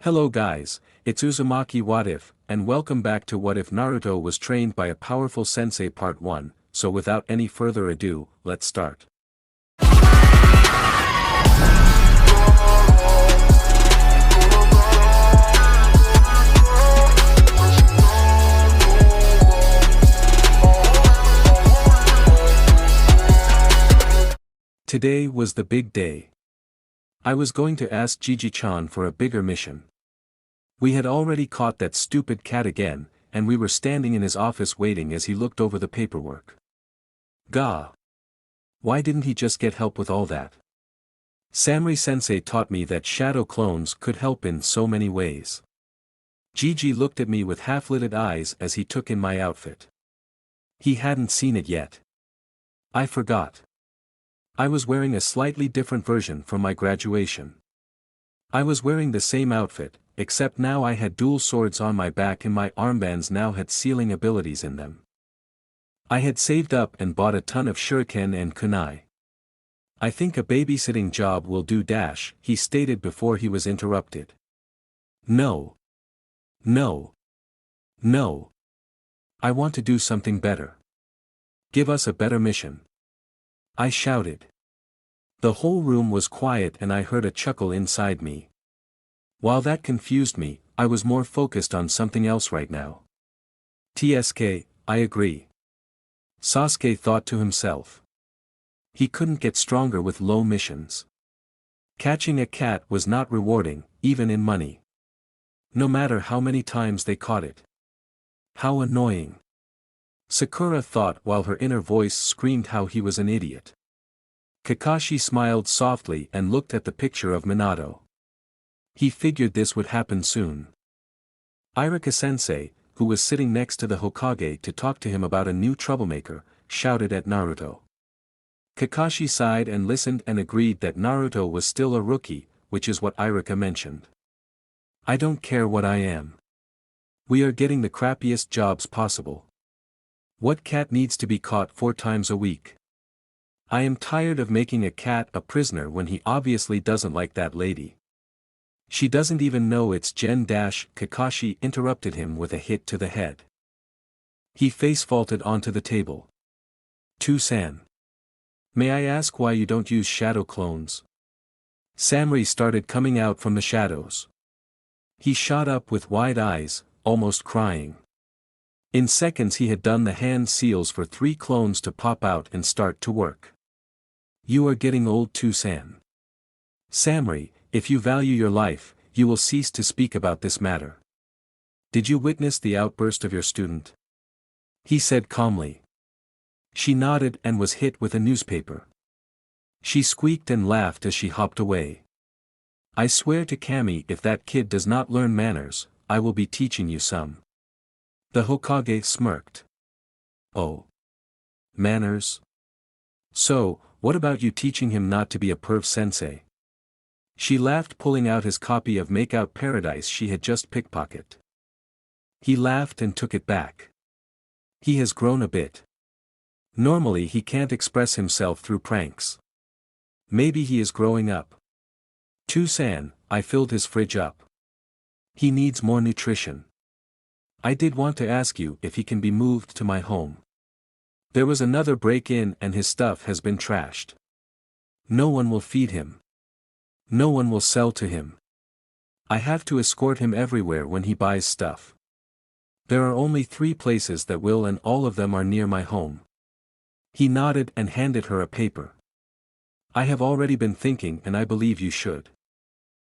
Hello guys, it's Uzumaki What If, and welcome back to What If Naruto was trained by a powerful sensei part 1, so without any further ado, let's start. Today was the big day. I was going to ask Gigi-chan for a bigger mission. We had already caught that stupid cat again, and we were standing in his office waiting as he looked over the paperwork. Gah! Why didn't he just get help with all that? Samri-sensei taught me that shadow clones could help in so many ways. Gigi looked at me with half-lidded eyes as he took in my outfit. He hadn't seen it yet. I forgot. I was wearing a slightly different version from my graduation. I was wearing the same outfit, except now I had dual swords on my back and my armbands now had sealing abilities in them. I had saved up and bought a ton of shuriken and kunai. I think a babysitting job will do dash, he stated before he was interrupted. No. No. No. I want to do something better. Give us a better mission. I shouted. The whole room was quiet and I heard a chuckle inside me. While that confused me, I was more focused on something else right now. TSK, I agree. Sasuke thought to himself. He couldn't get stronger with low missions. Catching a cat was not rewarding, even in money. No matter how many times they caught it. How annoying. Sakura thought while her inner voice screamed how he was an idiot. Kakashi smiled softly and looked at the picture of Minato. He figured this would happen soon. Iruka-sensei, who was sitting next to the Hokage to talk to him about a new troublemaker, shouted at Naruto. Kakashi sighed and listened and agreed that Naruto was still a rookie, which is what Iruka mentioned. I don't care what I am. We are getting the crappiest jobs possible. What cat needs to be caught 4 times a week? I am tired of making a cat a prisoner when he obviously doesn't like that lady. She doesn't even know it's Kakashi interrupted him with a hit to the head. He face-faulted onto the table. To-san. May I ask why you don't use shadow clones? Samri started coming out from the shadows. He shot up with wide eyes, almost crying. In seconds he had done the hand seals for 3 clones to pop out and start to work. You are getting old To-san. Samri, if you value your life, you will cease to speak about this matter. Did you witness the outburst of your student? He said calmly. She nodded and was hit with a newspaper. She squeaked and laughed as she hopped away. I swear to Kami, if that kid does not learn manners, I will be teaching you some. The Hokage smirked. Oh. Manners? So, what about you teaching him not to be a perv sensei? She laughed, pulling out his copy of Makeout Paradise she had just pickpocketed. He laughed and took it back. He has grown a bit. Normally he can't express himself through pranks. Maybe he is growing up. To-san, I filled his fridge up. He needs more nutrition. I did want to ask you if he can be moved to my home. There was another break-in and his stuff has been trashed. No one will feed him. No one will sell to him. I have to escort him everywhere when he buys stuff. There are only 3 places that will and all of them are near my home. He nodded and handed her a paper. I have already been thinking and I believe you should.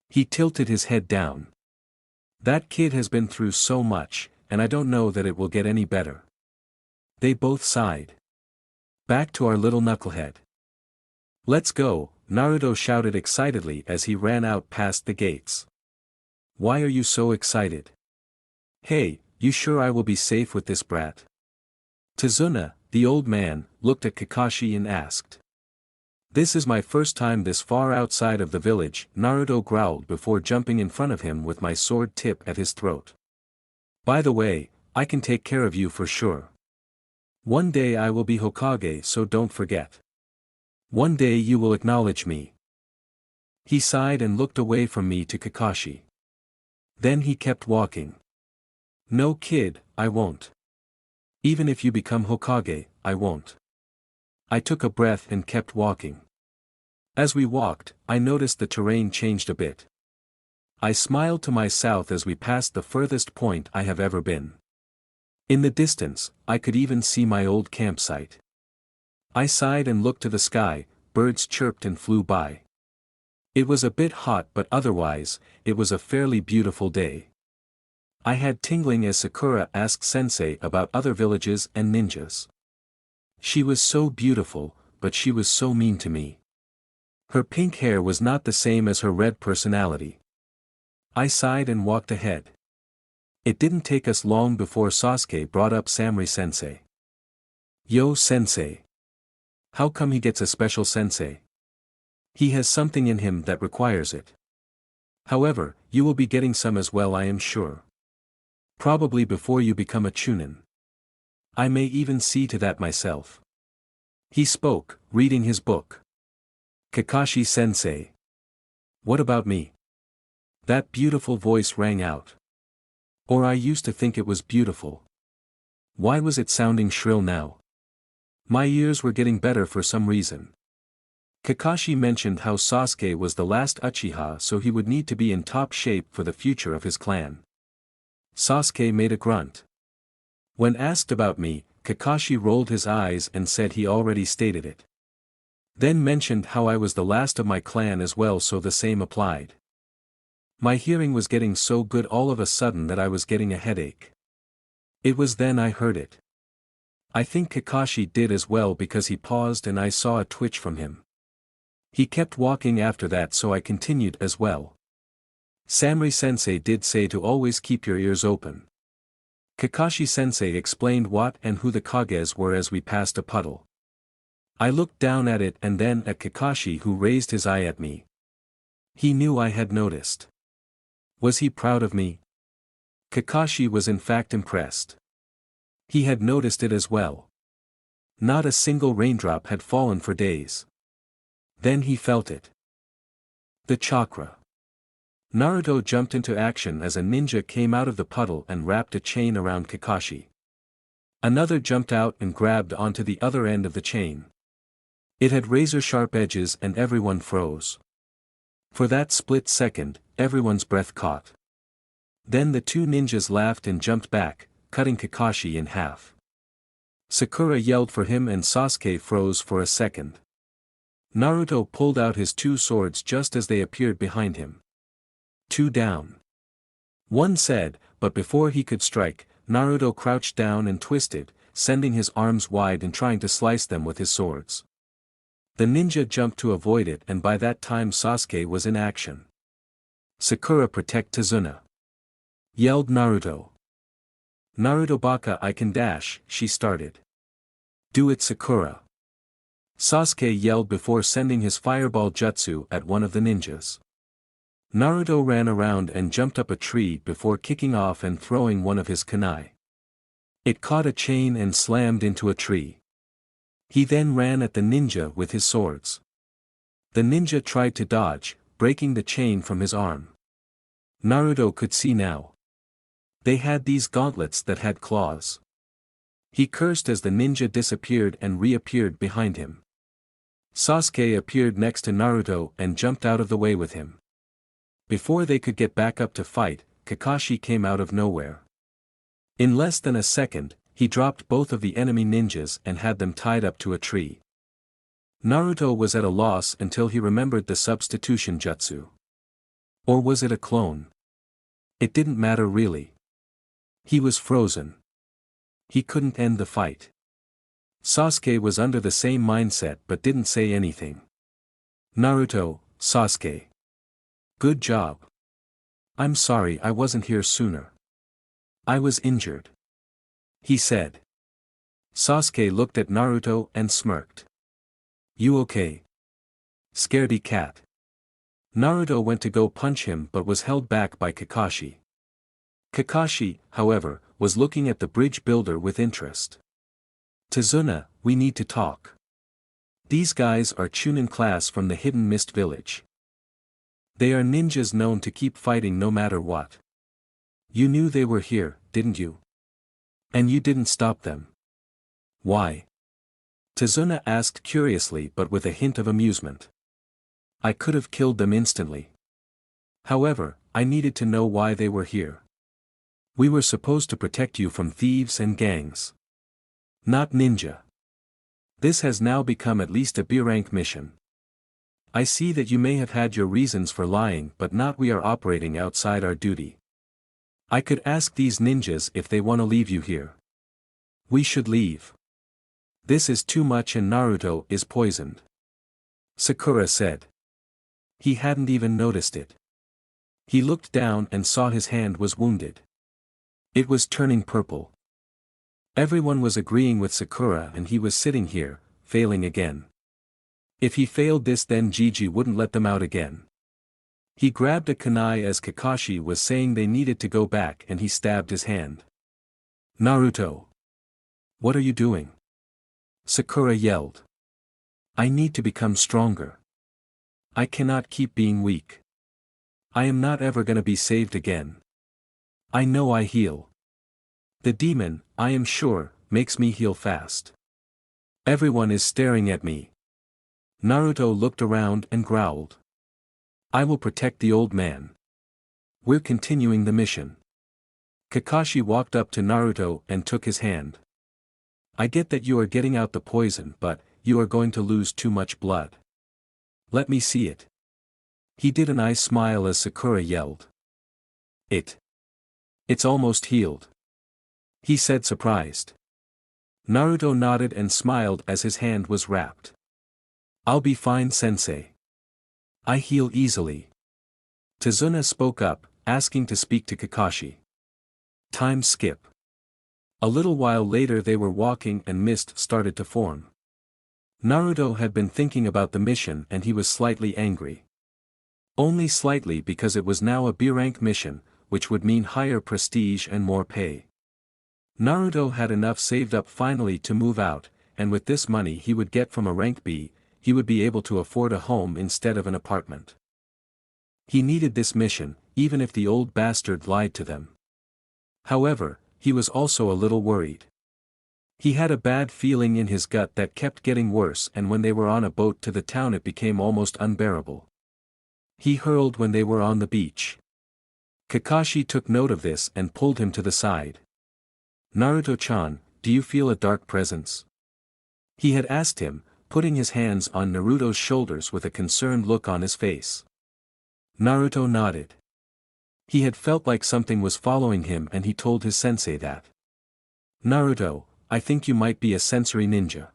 He tilted his head down. That kid has been through so much, and I don't know that it will get any better. They both sighed. Back to our little knucklehead. Let's go, Naruto shouted excitedly as he ran out past the gates. Why are you so excited? Hey, you sure I will be safe with this brat? Tazuna, the old man, looked at Kakashi and asked. This is my first time this far outside of the village, Naruto growled before jumping in front of him with my sword tip at his throat. By the way, I can take care of you for sure. One day I will be Hokage, so don't forget. One day you will acknowledge me. He sighed and looked away from me to Kakashi. Then he kept walking. No kid, I won't. Even if you become Hokage, I won't. I took a breath and kept walking. As we walked, I noticed the terrain changed a bit. I smiled to myself as we passed the furthest point I have ever been. In the distance, I could even see my old campsite. I sighed and looked to the sky, birds chirped and flew by. It was a bit hot but otherwise, it was a fairly beautiful day. I had tingling as Sakura asked Sensei about other villages and ninjas. She was so beautiful, but she was so mean to me. Her pink hair was not the same as her red personality. I sighed and walked ahead. It didn't take us long before Sasuke brought up Samurai Sensei. Yo Sensei. How come he gets a special sensei? He has something in him that requires it. However, you will be getting some as well, I am sure. Probably before you become a chunin. I may even see to that myself. He spoke, reading his book. Kakashi Sensei. What about me? That beautiful voice rang out. Or I used to think it was beautiful. Why was it sounding shrill now? My ears were getting better for some reason. Kakashi mentioned how Sasuke was the last Uchiha, so he would need to be in top shape for the future of his clan. Sasuke made a grunt. When asked about me, Kakashi rolled his eyes and said he already stated it. Then mentioned how I was the last of my clan as well, so the same applied. My hearing was getting so good all of a sudden that I was getting a headache. It was then I heard it. I think Kakashi did as well because he paused and I saw a twitch from him. He kept walking after that, so I continued as well. Samurai Sensei did say to always keep your ears open. Kakashi Sensei explained what and who the Kages were as we passed a puddle. I looked down at it and then at Kakashi, who raised his eye at me. He knew I had noticed. Was he proud of me? Kakashi was in fact impressed. He had noticed it as well. Not a single raindrop had fallen for days. Then he felt it. The chakra. Naruto jumped into action as a ninja came out of the puddle and wrapped a chain around Kakashi. Another jumped out and grabbed onto the other end of the chain. It had razor-sharp edges and everyone froze. For that split second, everyone's breath caught. Then the two ninjas laughed and jumped back, cutting Kakashi in half. Sakura yelled for him and Sasuke froze for a second. Naruto pulled out his two swords just as they appeared behind him. Two down. One said, but before he could strike, Naruto crouched down and twisted, sending his arms wide and trying to slice them with his swords. The ninja jumped to avoid it, and by that time Sasuke was in action. Sakura, protect Tazuna! Yelled Naruto. Naruto baka, I can dash, she started. Do it, Sakura! Sasuke yelled before sending his fireball jutsu at one of the ninjas. Naruto ran around and jumped up a tree before kicking off and throwing one of his kunai. It caught a chain and slammed into a tree. He then ran at the ninja with his swords. The ninja tried to dodge, breaking the chain from his arm. Naruto could see now. They had these gauntlets that had claws. He cursed as the ninja disappeared and reappeared behind him. Sasuke appeared next to Naruto and jumped out of the way with him. Before they could get back up to fight, Kakashi came out of nowhere. In less than a second, he dropped both of the enemy ninjas and had them tied up to a tree. Naruto was at a loss until he remembered the substitution jutsu. Or was it a clone? It didn't matter really. He was frozen. He couldn't end the fight. Sasuke was under the same mindset but didn't say anything. Naruto, Sasuke. Good job. I'm sorry I wasn't here sooner. I was injured. He said. Sasuke looked at Naruto and smirked. You okay? Scaredy cat. Naruto went to go punch him but was held back by Kakashi. Kakashi, however, was looking at the bridge builder with interest. Tazuna, we need to talk. These guys are Chunin class from the Hidden Mist village. They are ninjas known to keep fighting no matter what. You knew they were here, didn't you? And you didn't stop them. Why? Tazuna asked curiously but with a hint of amusement. I could have killed them instantly. However, I needed to know why they were here. We were supposed to protect you from thieves and gangs. Not ninja. This has now become at least a B-rank mission. I see that you may have had your reasons for lying but not we are operating outside our duty. I could ask these ninjas if they want to leave you here. We should leave. This is too much and Naruto is poisoned. Sakura said. He hadn't even noticed it. He looked down and saw his hand was wounded. It was turning purple. Everyone was agreeing with Sakura and he was sitting here, failing again. If he failed this then Gigi wouldn't let them out again. He grabbed a kunai as Kakashi was saying they needed to go back and he stabbed his hand. Naruto! What are you doing? Sakura yelled. I need to become stronger. I cannot keep being weak. I am not ever gonna be saved again. I know I heal. The demon, I am sure, makes me heal fast. Everyone is staring at me. Naruto looked around and growled. I will protect the old man. We're continuing the mission. Kakashi walked up to Naruto and took his hand. I get that you are getting out the poison but, you are going to lose too much blood. Let me see it. He did a nice smile as Sakura yelled. It's almost healed. He said surprised. Naruto nodded and smiled as his hand was wrapped. I'll be fine sensei. I heal easily. Tazuna spoke up, asking to speak to Kakashi. Time skip. A little while later they were walking and mist started to form. Naruto had been thinking about the mission and he was slightly angry. Only slightly because it was now a B-rank mission, which would mean higher prestige and more pay. Naruto had enough saved up finally to move out, and with this money he would get from a rank B, he would be able to afford a home instead of an apartment. He needed this mission, even if the old bastard lied to them. However, he was also a little worried. He had a bad feeling in his gut that kept getting worse and when they were on a boat to the town it became almost unbearable. He hurled when they were on the beach. Kakashi took note of this and pulled him to the side. Naruto-chan, do you feel a dark presence? He had asked him, putting his hands on Naruto's shoulders with a concerned look on his face. Naruto nodded. He had felt like something was following him and he told his sensei that. Naruto, I think you might be a sensory ninja.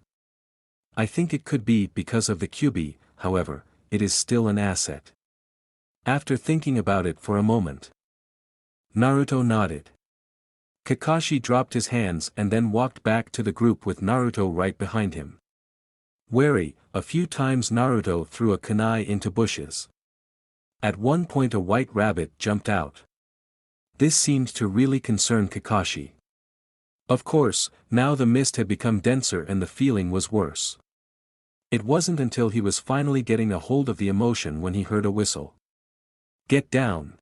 I think it could be because of the QB, however, it is still an asset. After thinking about it for a moment. Naruto nodded. Kakashi dropped his hands and then walked back to the group with Naruto right behind him. Wary, a few times Naruto threw a kunai into bushes. At one point a white rabbit jumped out. This seemed to really concern Kakashi. Of course, now the mist had become denser and the feeling was worse. It wasn't until he was finally getting a hold of the emotion when he heard a whistle. Get down!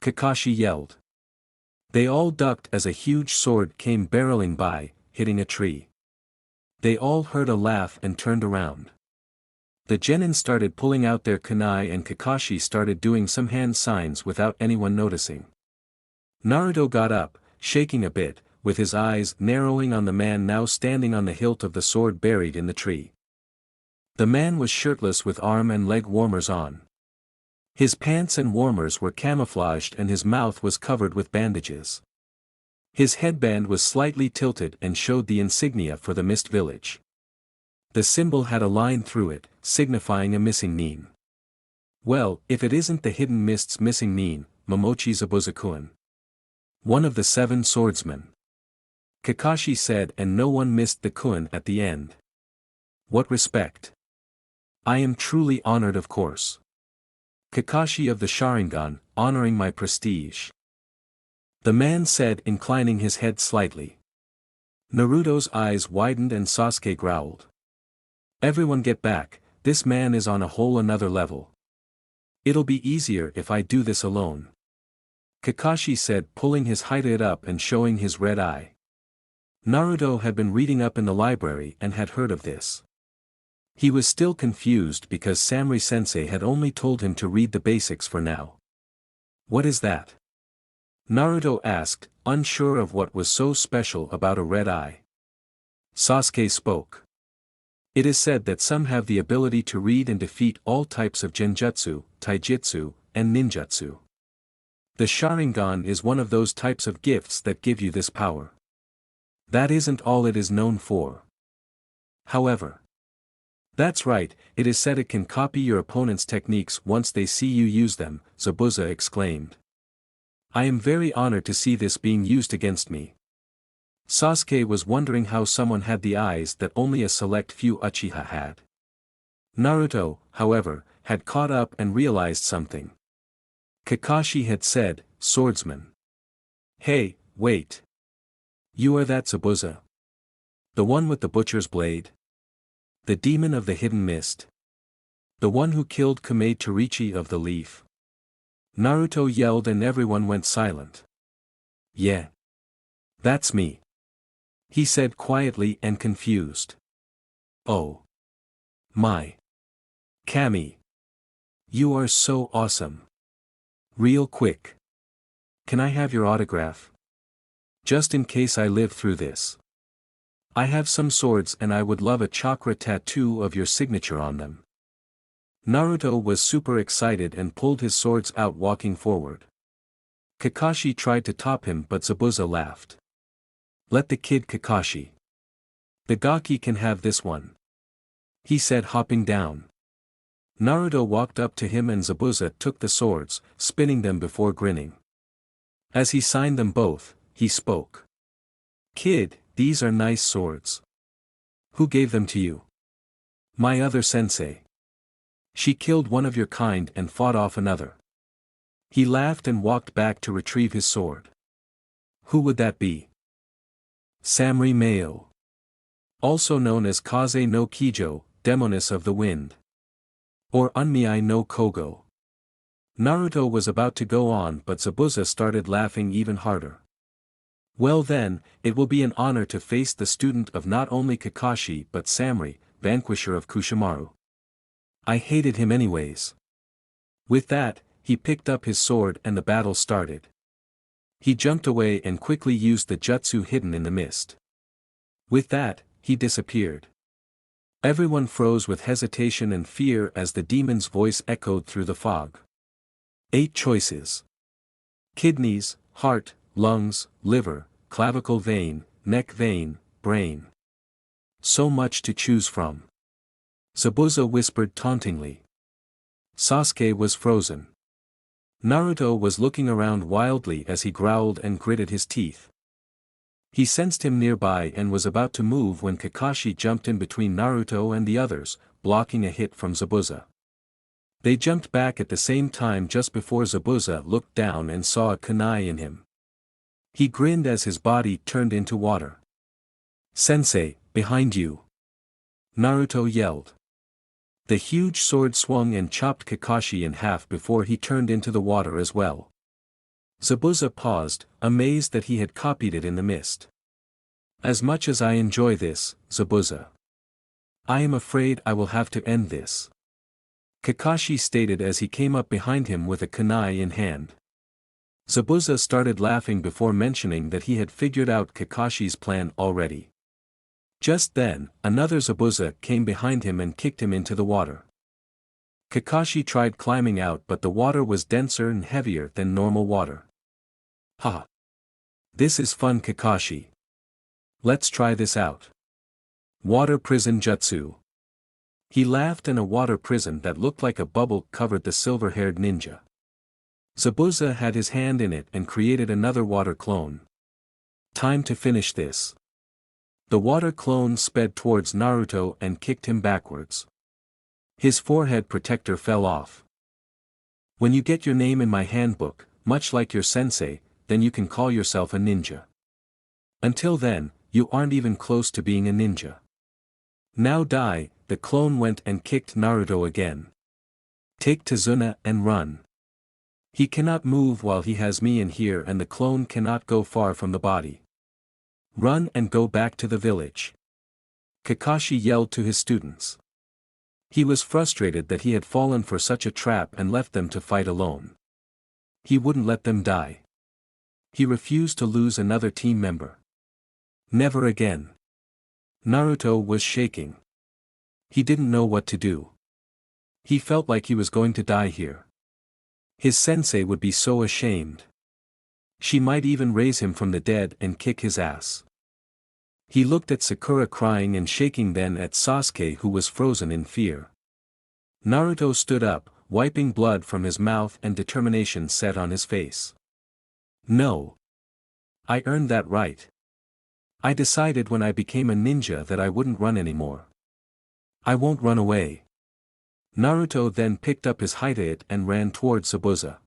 Kakashi yelled. They all ducked as a huge sword came barreling by, hitting a tree. They all heard a laugh and turned around. The genin started pulling out their kunai and Kakashi started doing some hand signs without anyone noticing. Naruto got up, shaking a bit, with his eyes narrowing on the man now standing on the hilt of the sword buried in the tree. The man was shirtless with arm and leg warmers on. His pants and warmers were camouflaged and his mouth was covered with bandages. His headband was slightly tilted and showed the insignia for the Mist Village. The symbol had a line through it, signifying a missing nin. Well, if it isn't the Hidden Mist's missing nin, Momochi Zabuzakuin. One of the 7 swordsmen. Kakashi said and no one missed the kun at the end. What respect. I am truly honored of course. Kakashi of the Sharingan, honoring my prestige. The man said inclining his head slightly. Naruto's eyes widened and Sasuke growled. Everyone get back, this man is on a whole another level. It'll be easier if I do this alone. Kakashi said, pulling his hide up and showing his red eye. Naruto had been reading up in the library and had heard of this. He was still confused because Samurai-sensei had only told him to read the basics for now. What is that? Naruto asked, unsure of what was so special about a red eye. Sasuke spoke. It is said that some have the ability to read and defeat all types of genjutsu, taijutsu, and ninjutsu. The Sharingan is one of those types of gifts that give you this power. That isn't all it is known for. However, that's right, it is said it can copy your opponent's techniques once they see you use them, Zabuza exclaimed. I am very honored to see this being used against me. Sasuke was wondering how someone had the eyes that only a select few Uchiha had. Naruto, however, had caught up and realized something. Kakashi had said, swordsman. Hey, wait. You are that Zabuza? The one with the butcher's blade? The demon of the hidden mist? The one who killed Kame Torichi of the leaf? Naruto yelled and everyone went silent. Yeah. That's me. He said quietly and confused. Oh. My. Kami. You are so awesome. Real quick. Can I have your autograph? Just in case I live through this. I have some swords and I would love a chakra tattoo of your signature on them. Naruto was super excited and pulled his swords out walking forward. Kakashi tried to top him but Zabuza laughed. Let the kid Kakashi. The Gaki can have this one. He said hopping down. Naruto walked up to him and Zabuza took the swords, spinning them before grinning. As he signed them both, he spoke. Kid, these are nice swords. Who gave them to you? My other sensei. She killed one of your kind and fought off another. He laughed and walked back to retrieve his sword. Who would that be? Samurai Mayo. Also known as Kaze no Kijo, Demoness of the Wind. Or Unmei no Kogo. Naruto was about to go on but Zabuza started laughing even harder. Well then, it will be an honor to face the student of not only Kakashi but Samurai, vanquisher of Kushimaru. I hated him anyways. With that, he picked up his sword and the battle started. He jumped away and quickly used the jutsu hidden in the mist. With that, he disappeared. Everyone froze with hesitation and fear as the demon's voice echoed through the fog. 8 choices. Kidneys, heart, lungs, liver, clavicle vein, neck vein, brain. So much to choose from. Zabuza whispered tauntingly. Sasuke was frozen. Naruto was looking around wildly as he growled and gritted his teeth. He sensed him nearby and was about to move when Kakashi jumped in between Naruto and the others, blocking a hit from Zabuza. They jumped back at the same time just before Zabuza looked down and saw a kunai in him. He grinned as his body turned into water. Sensei, behind you! Naruto yelled. The huge sword swung and chopped Kakashi in half before he turned into the water as well. Zabuza paused, amazed that he had copied it in the mist. As much as I enjoy this, Zabuza, I am afraid I will have to end this. Kakashi stated as he came up behind him with a kunai in hand. Zabuza started laughing before mentioning that he had figured out Kakashi's plan already. Just then, another Zabuza came behind him and kicked him into the water. Kakashi tried climbing out but the water was denser and heavier than normal water. Ha! This is fun, Kakashi. Let's try this out. Water prison jutsu. He laughed and a water prison that looked like a bubble covered the silver-haired ninja. Zabuza had his hand in it and created another water clone. Time to finish this. The water clone sped towards Naruto and kicked him backwards. His forehead protector fell off. When you get your name in my handbook, much like your sensei, then you can call yourself a ninja. Until then, you aren't even close to being a ninja. Now die, the clone went and kicked Naruto again. Take Tazuna and run. He cannot move while he has me in here, and the clone cannot go far from the body. Run and go back to the village. Kakashi yelled to his students. He was frustrated that he had fallen for such a trap and left them to fight alone. He wouldn't let them die. He refused to lose another team member. Never again. Naruto was shaking. He didn't know what to do. He felt like he was going to die here. His sensei would be so ashamed. She might even raise him from the dead and kick his ass. He looked at Sakura crying and shaking, then at Sasuke, who was frozen in fear. Naruto stood up, wiping blood from his mouth, and determination set on his face. No. I earned that right. I decided when I became a ninja that I wouldn't run anymore. I won't run away. Naruto then picked up his Hidayat and ran towards Zabuza.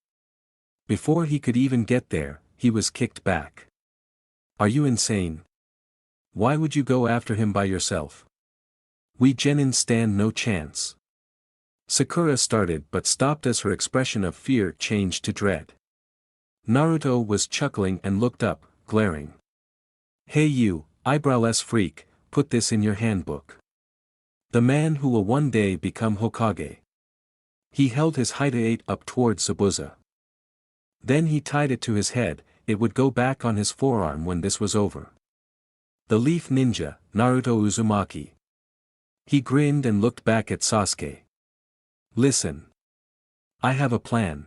Before he could even get there, he was kicked back. Are you insane? Why would you go after him by yourself? We genin stand no chance. Sakura started but stopped as her expression of fear changed to dread. Naruto was chuckling and looked up, glaring. Hey you, eyebrowless freak, put this in your handbook. The man who will one day become Hokage. He held his Hidayat up towards Zabuza. Then he tied it to his head. It would go back on his forearm when this was over. The Leaf Ninja, Naruto Uzumaki. He grinned and looked back at Sasuke. Listen. I have a plan.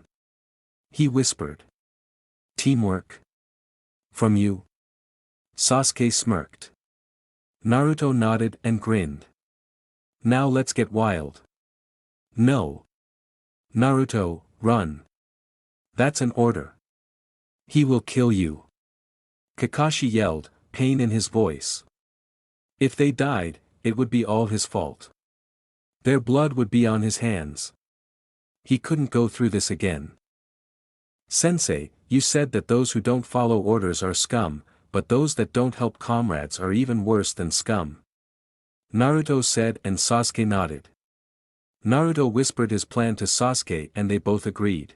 He whispered. Teamwork? From you? Sasuke smirked. Naruto nodded and grinned. Now let's get wild. No. Naruto, run. That's an order. He will kill you. Kakashi yelled, pain in his voice. If they died, it would be all his fault. Their blood would be on his hands. He couldn't go through this again. Sensei, you said that those who don't follow orders are scum, but those that don't help comrades are even worse than scum. Naruto said, and Sasuke nodded. Naruto whispered his plan to Sasuke and they both agreed.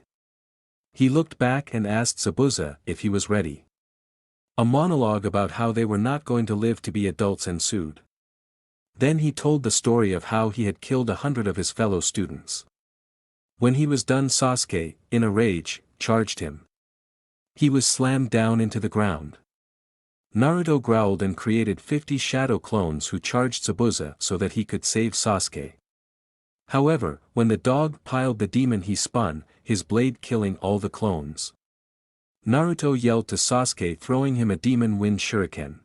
He looked back and asked Zabuza if he was ready. A monologue about how they were not going to live to be adults ensued. Then he told the story of how he had killed 100 of his fellow students. When he was done, Sasuke, in a rage, charged him. He was slammed down into the ground. Naruto growled and created 50 shadow clones who charged Zabuza so that he could save Sasuke. However, when the dog piled the demon, he spun, his blade killing all the clones. Naruto yelled to Sasuke, throwing him a demon wind shuriken.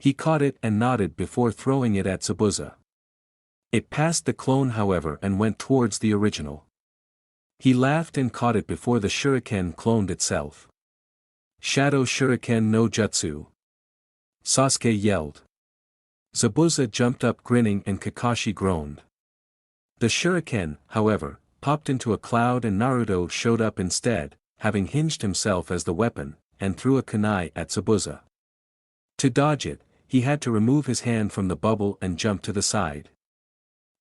He caught it and nodded before throwing it at Zabuza. It passed the clone, however, and went towards the original. He laughed and caught it before the shuriken cloned itself. Shadow Shuriken no Jutsu. Sasuke yelled. Zabuza jumped up grinning and Kakashi groaned. The shuriken, however, popped into a cloud and Naruto showed up instead, having hinged himself as the weapon, and threw a kunai at Zabuza. To dodge it, he had to remove his hand from the bubble and jump to the side.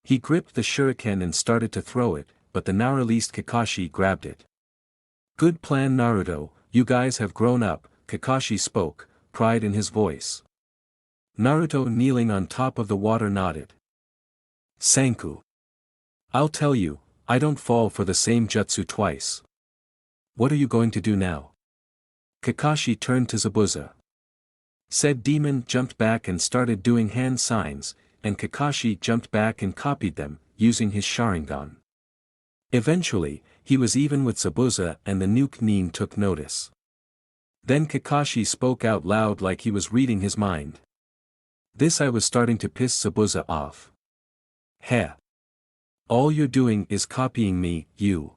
He gripped the shuriken and started to throw it, but the now released Kakashi grabbed it. Good plan, Naruto, you guys have grown up, Kakashi spoke, pride in his voice. Naruto, kneeling on top of the water, nodded. Sanku. I'll tell you, I don't fall for the same jutsu twice. What are you going to do now? Kakashi turned to Zabuza. Said demon jumped back and started doing hand signs, and Kakashi jumped back and copied them, using his Sharingan. Eventually, he was even with Zabuza and the nuke Nin took notice. Then Kakashi spoke out loud like he was reading his mind. This I was starting to piss Zabuza off. Heh. All you're doing is copying me, you.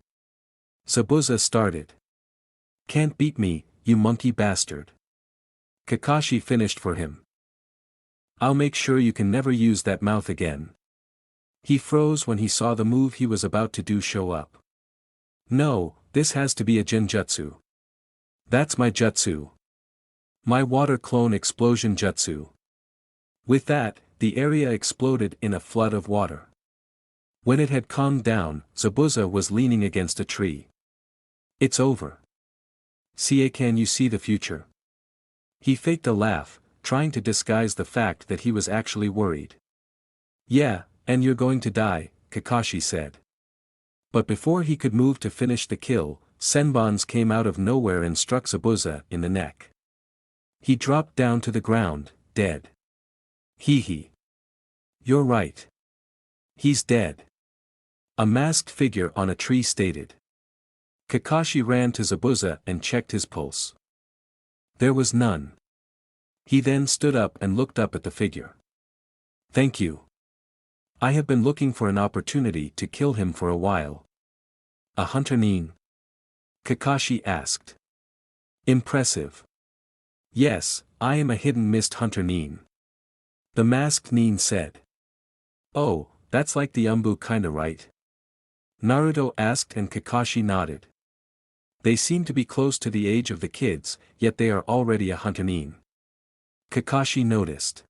Zabuza started. Can't beat me, you monkey bastard. Kakashi finished for him. I'll make sure you can never use that mouth again. He froze when he saw the move he was about to do show up. No, this has to be a genjutsu. That's my jutsu. My water clone explosion jutsu. With that, the area exploded in a flood of water. When it had calmed down, Zabuza was leaning against a tree. It's over. See, can you see the future? He faked a laugh, trying to disguise the fact that he was actually worried. Yeah, and you're going to die, Kakashi said. But before he could move to finish the kill, Senbon's came out of nowhere and struck Zabuza in the neck. He dropped down to the ground, dead. Hee. You're right. He's dead. A masked figure on a tree stated. Kakashi ran to Zabuza and checked his pulse. There was none. He then stood up and looked up at the figure. Thank you. I have been looking for an opportunity to kill him for a while. A hunter nin? Kakashi asked. Impressive. Yes, I am a hidden mist hunter nin. The masked nin said. Oh, that's like the Umbu kinda, right? Naruto asked and Kakashi nodded. They seem to be close to the age of the kids, yet they are already a hunter nin. Kakashi noticed.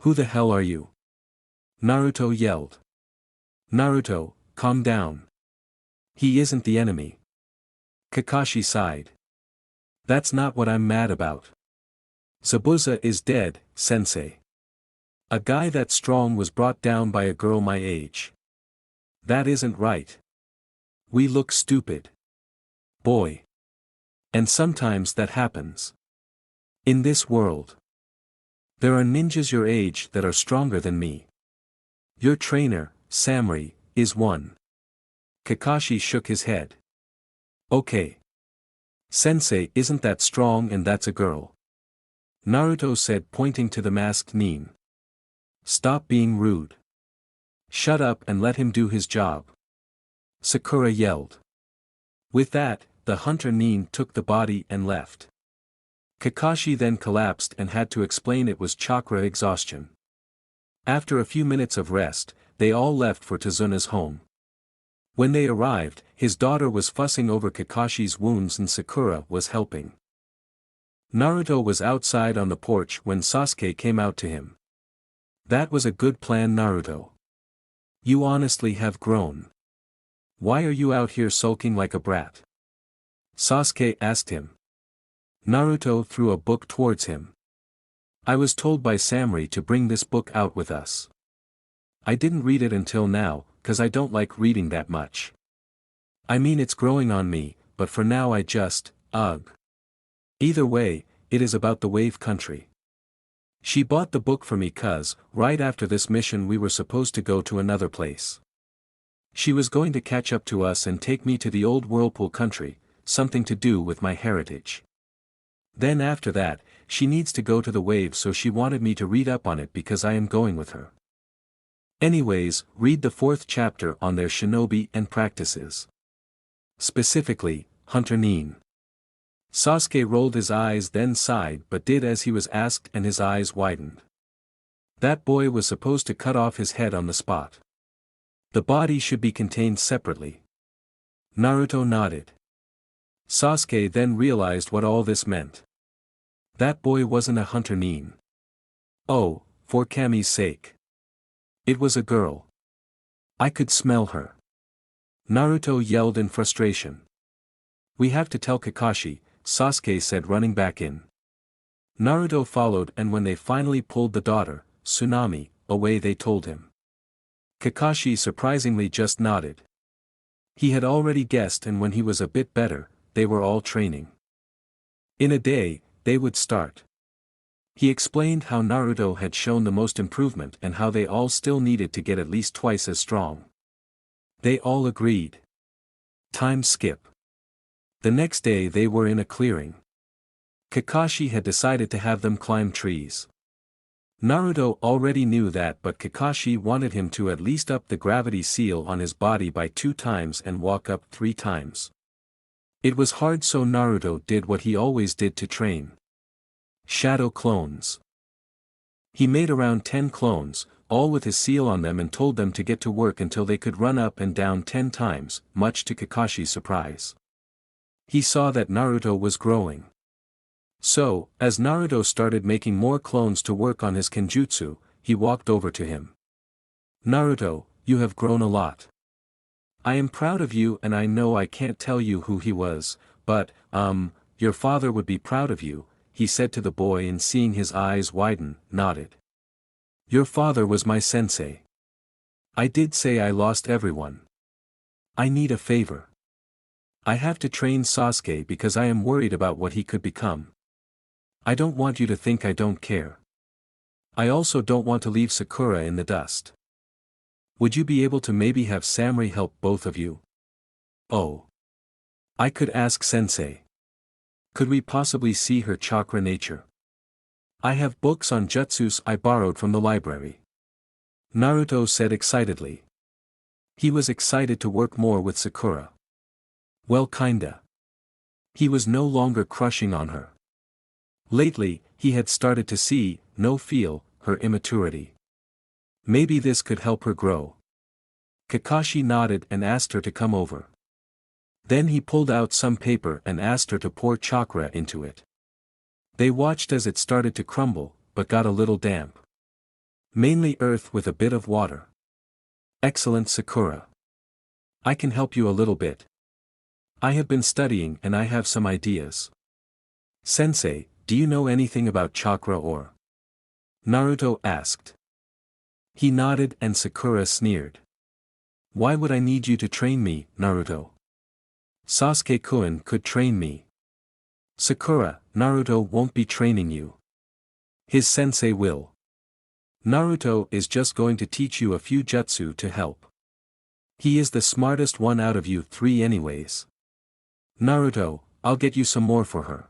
Who the hell are you? Naruto yelled. Naruto, calm down. He isn't the enemy. Kakashi sighed. That's not what I'm mad about. Zabuza is dead, sensei. A guy that strong was brought down by a girl my age. That isn't right. We look stupid. Boy. And sometimes that happens. In this world. There are ninjas your age that are stronger than me. Your trainer, Samurai, is one. Kakashi shook his head. Okay. Sensei isn't that strong and that's a girl. Naruto said pointing to the masked nin. Stop being rude. Shut up and let him do his job. Sakura yelled. With that, the hunter nin took the body and left. Kakashi then collapsed and had to explain it was chakra exhaustion. After a few minutes of rest, they all left for Tazuna's home. When they arrived, his daughter was fussing over Kakashi's wounds and Sakura was helping. Naruto was outside on the porch when Sasuke came out to him. That was a good plan, Naruto. You honestly have grown. Why are you out here sulking like a brat? Sasuke asked him. Naruto threw a book towards him. I was told by Samurai to bring this book out with us. I didn't read it until now, cause I don't like reading that much. I mean it's growing on me, but for now I just, ugh. Either way, it is about the wave country. She bought the book for me cause, right after this mission we were supposed to go to another place. She was going to catch up to us and take me to the old whirlpool country, something to do with my heritage. Then after that, she needs to go to the wave, so she wanted me to read up on it because I am going with her. Anyways, read the 4th chapter on their shinobi and practices. Specifically, hunter nin. Sasuke rolled his eyes then sighed but did as he was asked and his eyes widened. That boy was supposed to cut off his head on the spot. The body should be contained separately. Naruto nodded. Sasuke then realized what all this meant. That boy wasn't a hunter nin. Oh, for Kami's sake. It was a girl. I could smell her. Naruto yelled in frustration. We have to tell Kakashi, Sasuke said running back in. Naruto followed and when they finally pulled the daughter, Tsunami, away they told him. Kakashi surprisingly just nodded. He had already guessed and when he was a bit better, they were all training. In a day, they would start. He explained how Naruto had shown the most improvement and how they all still needed to get at least twice as strong. They all agreed. Time skip. The next day they were in a clearing. Kakashi had decided to have them climb trees. Naruto already knew that but Kakashi wanted him to at least up the gravity seal on his body by 2 times and walk up 3 times. It was hard so Naruto did what he always did to train. Shadow clones. He made around 10 clones, all with his seal on them and told them to get to work until they could run up and down 10 times, much to Kakashi's surprise. He saw that Naruto was growing. So, as Naruto started making more clones to work on his kenjutsu, he walked over to him. Naruto, you have grown a lot. I am proud of you and I know I can't tell you who he was, but, your father would be proud of you, he said to the boy and seeing his eyes widen, nodded. Your father was my sensei. I did say I lost everyone. I need a favor. I have to train Sasuke because I am worried about what he could become. I don't want you to think I don't care. I also don't want to leave Sakura in the dust. Would you be able to maybe have Samurai help both of you? Oh. I could ask Sensei. Could we possibly see her chakra nature? I have books on jutsus I borrowed from the library. Naruto said excitedly. He was excited to work more with Sakura. Well, kinda. He was no longer crushing on her. Lately, he had started to see, feel, her immaturity. Maybe this could help her grow. Kakashi nodded and asked her to come over. Then he pulled out some paper and asked her to pour chakra into it. They watched as it started to crumble, but got a little damp. Mainly earth with a bit of water. Excellent, Sakura. I can help you a little bit. I have been studying and I have some ideas. Sensei, do you know anything about chakra or? Naruto asked. He nodded and Sakura sneered. Why would I need you to train me, Naruto? Sasuke-kun could train me. Sakura, Naruto won't be training you. His sensei will. Naruto is just going to teach you a few jutsu to help. He is the smartest one out of you three anyways. Naruto, I'll get you some more for her.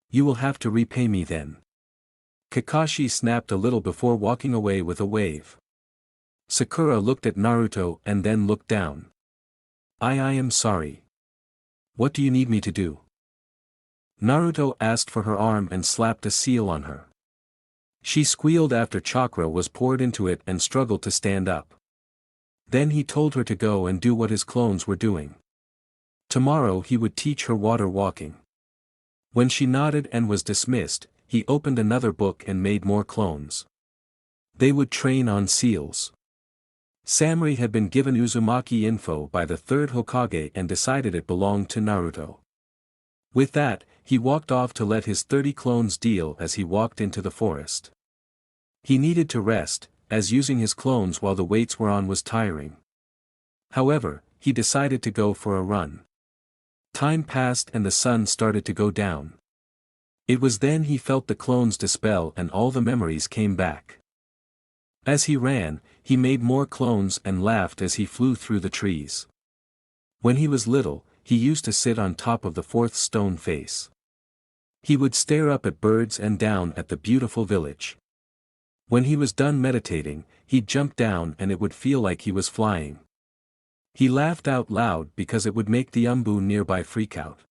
You will have to repay me then. Kakashi snapped a little before walking away with a wave. Sakura looked at Naruto and then looked down. I am sorry. What do you need me to do? Naruto asked for her arm and slapped a seal on her. She squealed after chakra was poured into it and struggled to stand up. Then he told her to go and do what his clones were doing. Tomorrow he would teach her water walking. When she nodded and was dismissed, he opened another book and made more clones. They would train on seals. Samurai had been given Uzumaki info by the third Hokage and decided it belonged to Naruto. With that, he walked off to let his 30 clones deal as he walked into the forest. He needed to rest, as using his clones while the weights were on was tiring. However, he decided to go for a run. Time passed and the sun started to go down. It was then he felt the clones dispel and all the memories came back. As he ran, he made more clones and laughed as he flew through the trees. When he was little, he used to sit on top of the fourth stone face. He would stare up at birds and down at the beautiful village. When he was done meditating, he'd jump down and it would feel like he was flying. He laughed out loud because it would make the Umbu nearby freak out.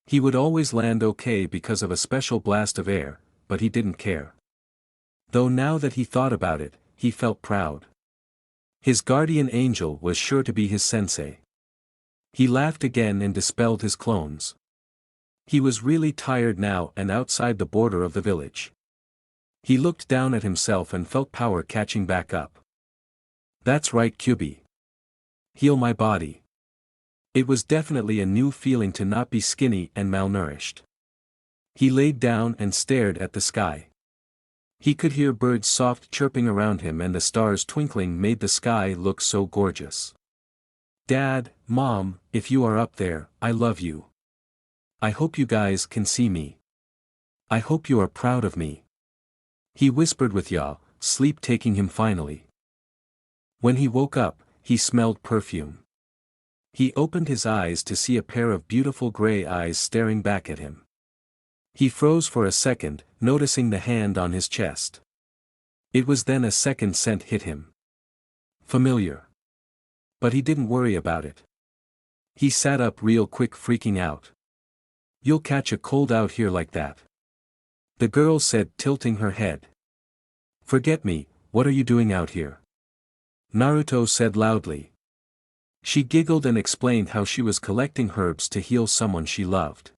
He would always land okay because of a special blast of air, but he didn't care. Though now that he thought about it, he felt proud. His guardian angel was sure to be his sensei. He laughed again and dispelled his clones. He was really tired now and outside the border of the village. He looked down at himself and felt power catching back up. That's right, Kyubi. Heal my body. It was definitely a new feeling to not be skinny and malnourished. He laid down and stared at the sky. He could hear birds soft chirping around him and the stars twinkling made the sky look so gorgeous. Dad, Mom, if you are up there, I love you. I hope you guys can see me. I hope you are proud of me. He whispered with sleep taking him finally. When he woke up, he smelled perfume. He opened his eyes to see a pair of beautiful gray eyes staring back at him. He froze for a second, noticing the hand on his chest. It was then a second scent hit him. Familiar. But he didn't worry about it. He sat up real quick, freaking out. You'll catch a cold out here like that. The girl said, tilting her head. Forget me, what are you doing out here? Naruto said loudly. She giggled and explained how she was collecting herbs to heal someone she loved.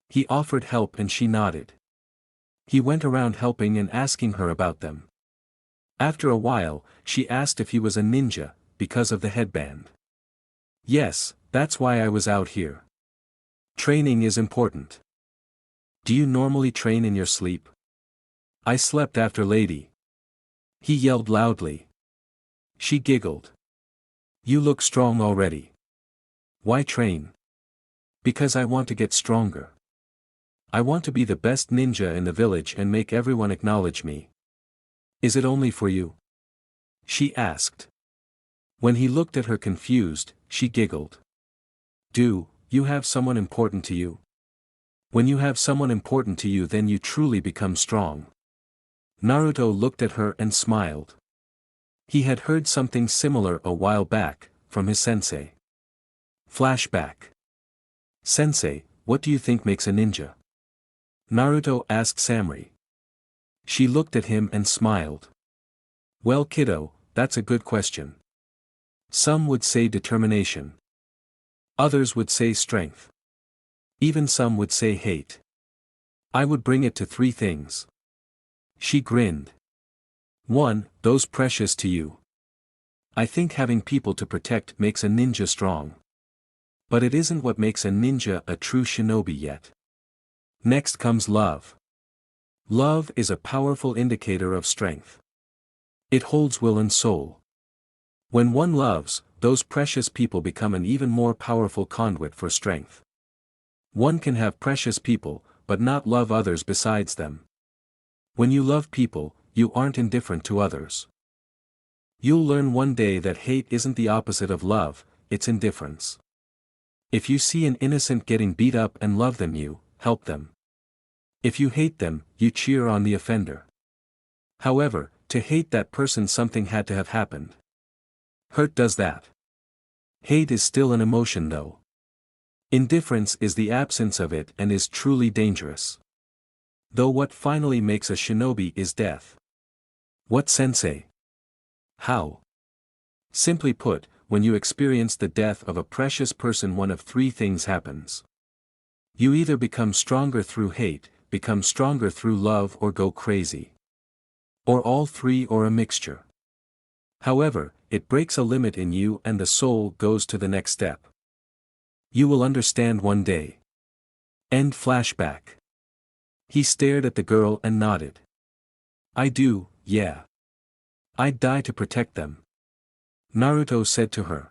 He offered help and she nodded. He went around helping and asking her about them. After a while, she asked if he was a ninja, because of the headband. Yes, that's why I was out here. Training is important. Do you normally train in your sleep? I slept after Lady. He yelled loudly. She giggled. You look strong already. Why train? Because I want to get stronger. I want to be the best ninja in the village and make everyone acknowledge me. Is it only for you? She asked. When he looked at her confused, she giggled. Do you have someone important to you? When you have someone important to you, then you truly become strong. Naruto looked at her and smiled. He had heard something similar a while back, from his sensei. Flashback. Sensei, what do you think makes a ninja? Naruto asked Samurai. She looked at him and smiled. Well, kiddo, that's a good question. Some would say determination. Others would say strength. Even some would say hate. I would bring it to three things. She grinned. 1. Those precious to you. I think having people to protect makes a ninja strong. But it isn't what makes a ninja a true shinobi yet. Next comes love. Love is a powerful indicator of strength. It holds will and soul. When one loves, those precious people become an even more powerful conduit for strength. One can have precious people, but not love others besides them. When you love people, you aren't indifferent to others. You'll learn one day that hate isn't the opposite of love, it's indifference. If you see an innocent getting beat up and love them, you help them. If you hate them, you cheer on the offender. However, to hate that person, something had to have happened. Hurt does that. Hate is still an emotion though. Indifference is the absence of it and is truly dangerous. Though what finally makes a shinobi is death. What, sensei? How? Simply put, when you experience the death of a precious person, one of three things happens. You either become stronger through hate, become stronger through love, or go crazy. Or all three, or a mixture. However, it breaks a limit in you and the soul goes to the next step. You will understand one day. End flashback. He stared at the girl and nodded. I do, yeah. I'd die to protect them. Naruto said to her.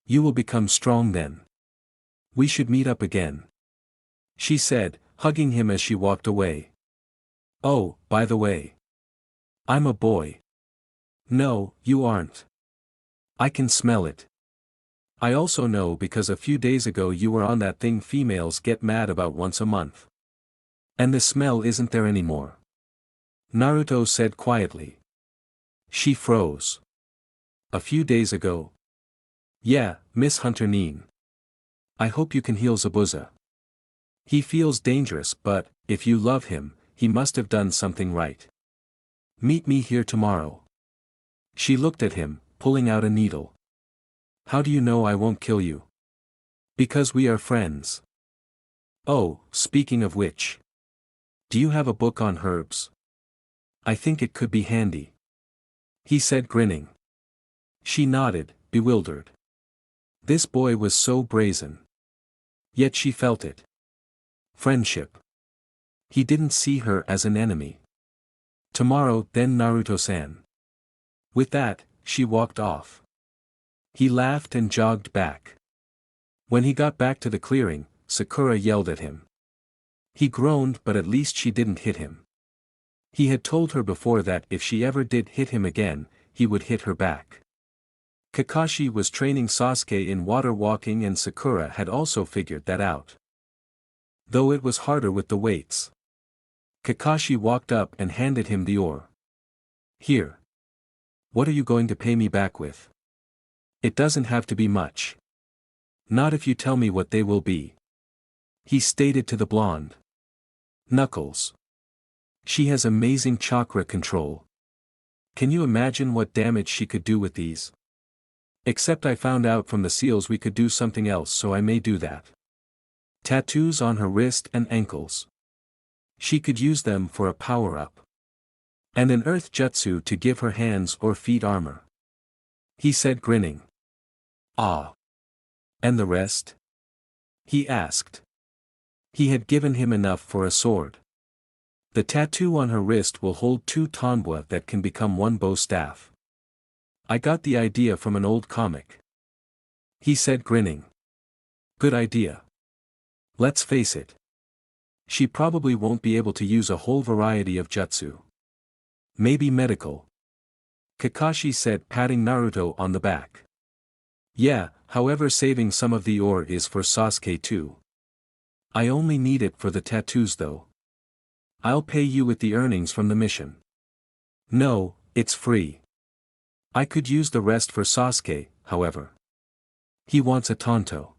You will become strong then. We should meet up again. She said, hugging him as she walked away. Oh, by the way. I'm a boy. No, you aren't. I can smell it. I also know because a few days ago you were on that thing females get mad about once a month. And the smell isn't there anymore. Naruto said quietly. She froze. A few days ago? Yeah, Miss Hunter Neen. I hope you can heal Zabuza. He feels dangerous, but, if you love him, he must have done something right. Meet me here tomorrow. She looked at him, pulling out a needle. How do you know I won't kill you? Because we are friends. Oh, speaking of which. Do you have a book on herbs? I think it could be handy. He said, grinning. She nodded, bewildered. This boy was so brazen. Yet she felt it. Friendship. He didn't see her as an enemy. Tomorrow, then, Naruto-san. With that, she walked off. He laughed and jogged back. When he got back to the clearing, Sakura yelled at him. He groaned, but at least she didn't hit him. He had told her before that if she ever did hit him again, he would hit her back. Kakashi was training Sasuke in water walking and Sakura had also figured that out. Though it was harder with the weights. Kakashi walked up and handed him the oar. Here. What are you going to pay me back with? It doesn't have to be much. Not if you tell me what they will be. He stated to the blonde. Knuckles. She has amazing chakra control. Can you imagine what damage she could do with these? Except I found out from the seals we could do something else, so I may do that. Tattoos on her wrist and ankles. She could use them for a power-up. And an earth jutsu to give her hands or feet armor. He said, grinning. Ah. And the rest? He asked. He had given him enough for a sword. The tattoo on her wrist will hold 2 tonbua that can become 1 bow staff. I got the idea from an old comic. He said, grinning. Good idea. Let's face it. She probably won't be able to use a whole variety of jutsu. Maybe medical. Kakashi said, patting Naruto on the back. Yeah, however, saving some of the ore is for Sasuke too. I only need it for the tattoos though. I'll pay you with the earnings from the mission. No, it's free. I could use the rest for Sasuke, however. He wants a Tonto.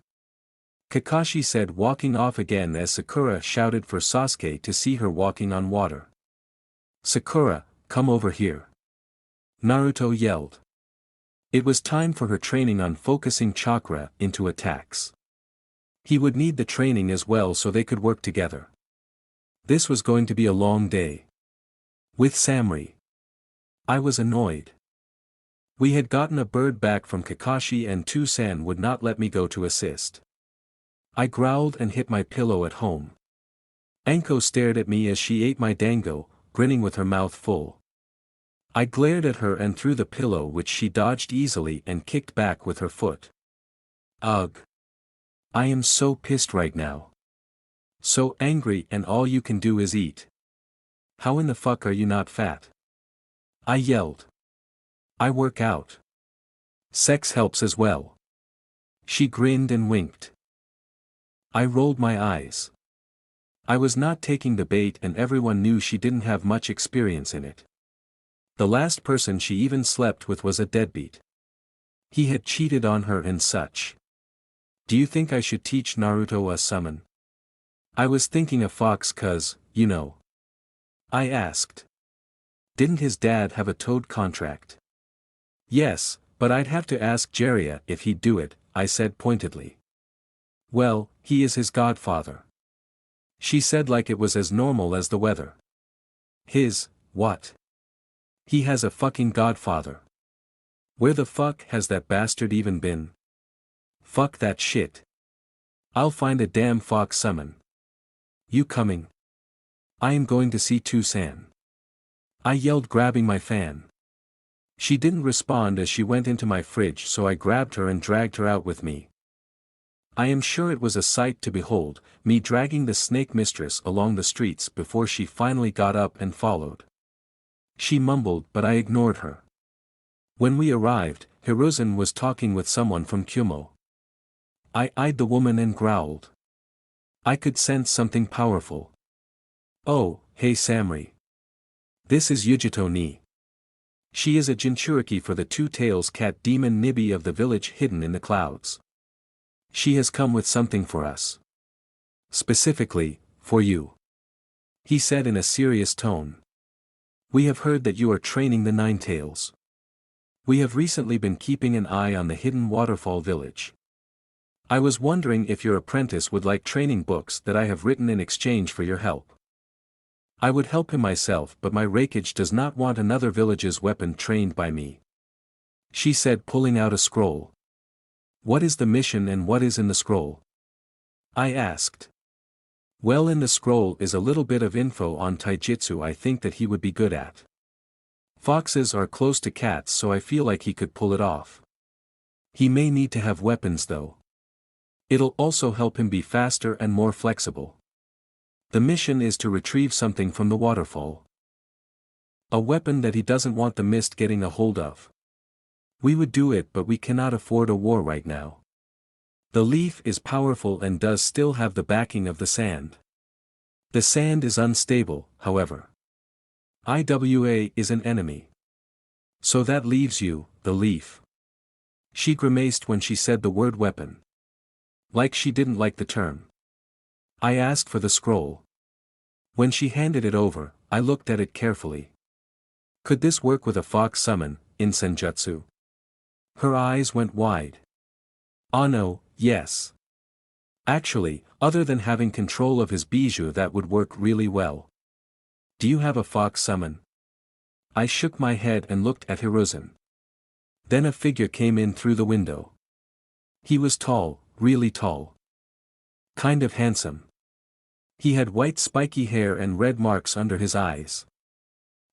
Kakashi said, walking off again as Sakura shouted for Sasuke to see her walking on water. Sakura, come over here. Naruto yelled. It was time for her training on focusing chakra into attacks. He would need the training as well so they could work together. This was going to be a long day. With Samri. I was annoyed. We had gotten a bird back from Kakashi and Tusan would not let me go to assist. I growled and hit my pillow at home. Anko stared at me as she ate my dango, grinning with her mouth full. I glared at her and threw the pillow, which she dodged easily and kicked back with her foot. Ugh. I am so pissed right now. So angry, and all you can do is eat. How in the fuck are you not fat? I yelled. I work out. Sex helps as well. She grinned and winked. I rolled my eyes. I was not taking the bait and everyone knew she didn't have much experience in it. The last person she even slept with was a deadbeat. He had cheated on her and such. Do you think I should teach Naruto a summon? I was thinking a fox cause, you know. I asked. Didn't his dad have a toad contract? Yes, but I'd have to ask Jiraiya if he'd do it, I said pointedly. Well, he is his godfather. She said like it was as normal as the weather. His, what? He has a fucking godfather. Where the fuck has that bastard even been? Fuck that shit. I'll find a damn fox summon. You coming? I am going to see Tusan. I yelled, grabbing my fan. She didn't respond as she went into my fridge, so I grabbed her and dragged her out with me. I am sure it was a sight to behold, me dragging the snake mistress along the streets before she finally got up and followed. She mumbled, but I ignored her. When we arrived, Hiruzen was talking with someone from Kumo. I eyed the woman and growled. I could sense something powerful. Oh, hey Samri. This is Yujito ni. She is a Jinchuriki for the two-tails cat demon Nibi of the village hidden in the clouds. She has come with something for us. Specifically, for you. He said in a serious tone. We have heard that you are training the Nine-Tails. We have recently been keeping an eye on the hidden waterfall village. I was wondering if your apprentice would like training books that I have written in exchange for your help. I would help him myself, but my Raikage does not want another village's weapon trained by me. She said, pulling out a scroll. What is the mission and what is in the scroll? I asked. Well, in the scroll is a little bit of info on taijutsu I think that he would be good at. Foxes are close to cats, so I feel like he could pull it off. He may need to have weapons though. It'll also help him be faster and more flexible. The mission is to retrieve something from the waterfall. A weapon that he doesn't want the mist getting a hold of. We would do it, but we cannot afford a war right now. The leaf is powerful and does still have the backing of the sand. The sand is unstable, however. IWA is an enemy. So that leaves you, the leaf. She grimaced when she said the word weapon. Like she didn't like the term. I asked for the scroll. When she handed it over, I looked at it carefully. Could this work with a fox summon, in Senjutsu? Her eyes went wide. Ah no, yes. Actually, other than having control of his bijou, that would work really well. Do you have a fox summon? I shook my head and looked at Hiruzen. Then a figure came in through the window. He was tall, really tall. Kind of handsome. He had white spiky hair and red marks under his eyes.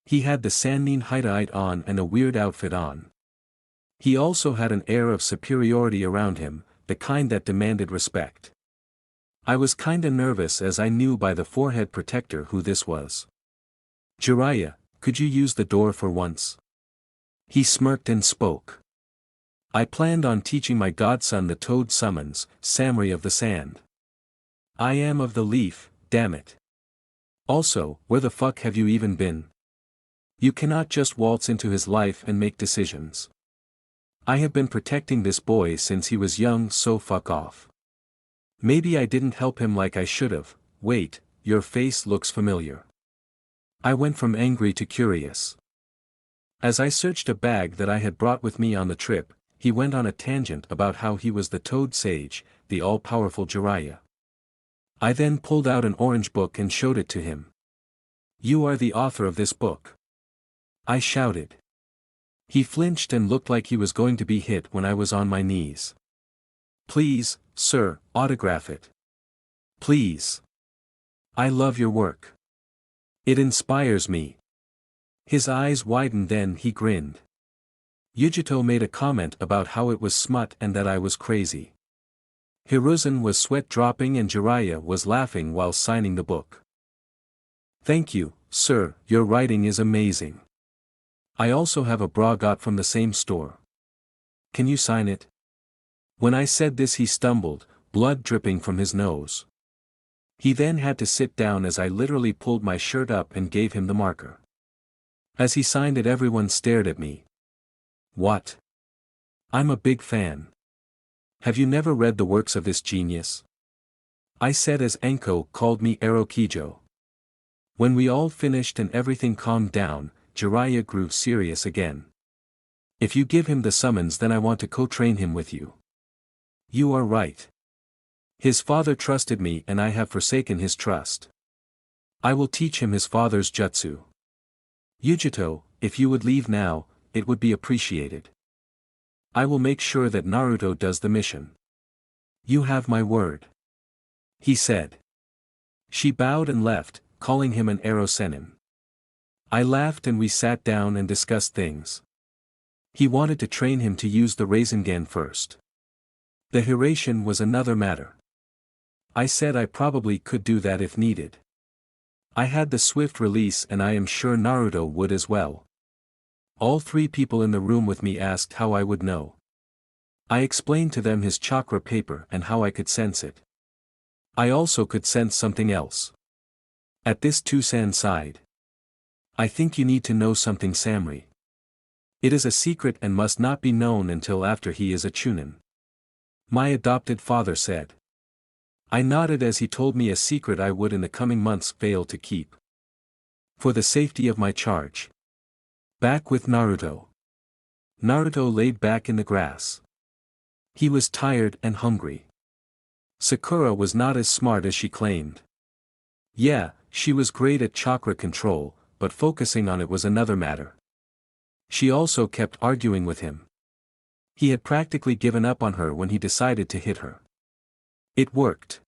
He had the Sannin Hittite on and a weird outfit on. He also had an air of superiority around him, the kind that demanded respect. I was kinda nervous as I knew by the forehead protector who this was. "Jiraiya, could you use the door for once?" He smirked and spoke. "I planned on teaching my godson the toad summons, Samurai of the Sand. I am of the leaf, damn it. Also, where the fuck have you even been? You cannot just waltz into his life and make decisions. I have been protecting this boy since he was young, so fuck off. Maybe I didn't help him like I should've. Wait, your face looks familiar." I went from angry to curious. As I searched a bag that I had brought with me on the trip, he went on a tangent about how he was the Toad Sage, the all-powerful Jiraiya. I then pulled out an orange book and showed it to him. "You are the author of this book?" I shouted. He flinched and looked like he was going to be hit when I was on my knees. "Please, sir, autograph it. Please. I love your work. It inspires me." His eyes widened, then he grinned. Yujito made a comment about how it was smut and that I was crazy. Hiruzen was sweat dropping and Jiraiya was laughing while signing the book. "Thank you, sir, your writing is amazing. I also have a bra got from the same store. Can you sign it?" When I said this he stumbled, blood dripping from his nose. He then had to sit down as I literally pulled my shirt up and gave him the marker. As he signed it everyone stared at me. "What? I'm a big fan. Have you never read the works of this genius?" I said as Enko called me Arokijo. When we all finished and everything calmed down, Jiraiya grew serious again. "If you give him the summons then I want to co-train him with you." "You are right. His father trusted me and I have forsaken his trust. I will teach him his father's jutsu. Yujito, if you would leave now, it would be appreciated. I will make sure that Naruto does the mission." "You have my word," he said. She bowed and left, calling him an Ero Sennin. I laughed and we sat down and discussed things. He wanted to train him to use the Rasengan first. The Hiraishin was another matter. I said I probably could do that if needed. I had the swift release and I am sure Naruto would as well. All three people in the room with me asked how I would know. I explained to them his chakra paper and how I could sense it. I also could sense something else. At this Tusan sighed. "I think you need to know something, Samurai. It is a secret and must not be known until after he is a Chunin." My adopted father said. I nodded as he told me a secret I would in the coming months fail to keep. For the safety of my charge. Back with Naruto. Naruto laid back in the grass. He was tired and hungry. Sakura was not as smart as she claimed. Yeah, she was great at chakra control, but focusing on it was another matter. She also kept arguing with him. He had practically given up on her when he decided to hit her. It worked.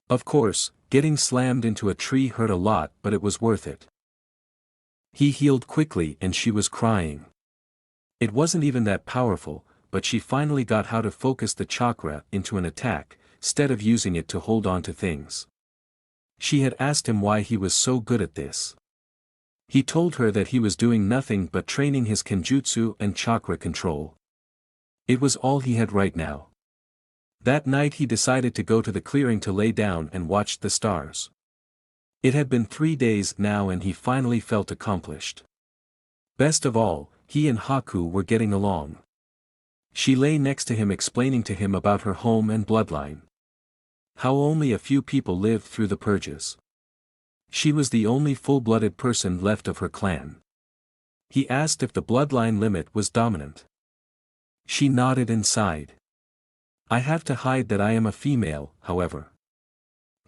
Of course, getting slammed into a tree hurt a lot, but it was worth it. He healed quickly and she was crying. It wasn't even that powerful, but she finally got how to focus the chakra into an attack, instead of using it to hold on to things. She had asked him why he was so good at this. He told her that he was doing nothing but training his kenjutsu and chakra control. It was all he had right now. That night he decided to go to the clearing to lay down and watch the stars. It had been 3 days now and he finally felt accomplished. Best of all, he and Haku were getting along. She lay next to him explaining to him about her home and bloodline. How only a few people lived through the purges. She was the only full-blooded person left of her clan. He asked if the bloodline limit was dominant. She nodded and sighed. I have to hide that I am a female, however.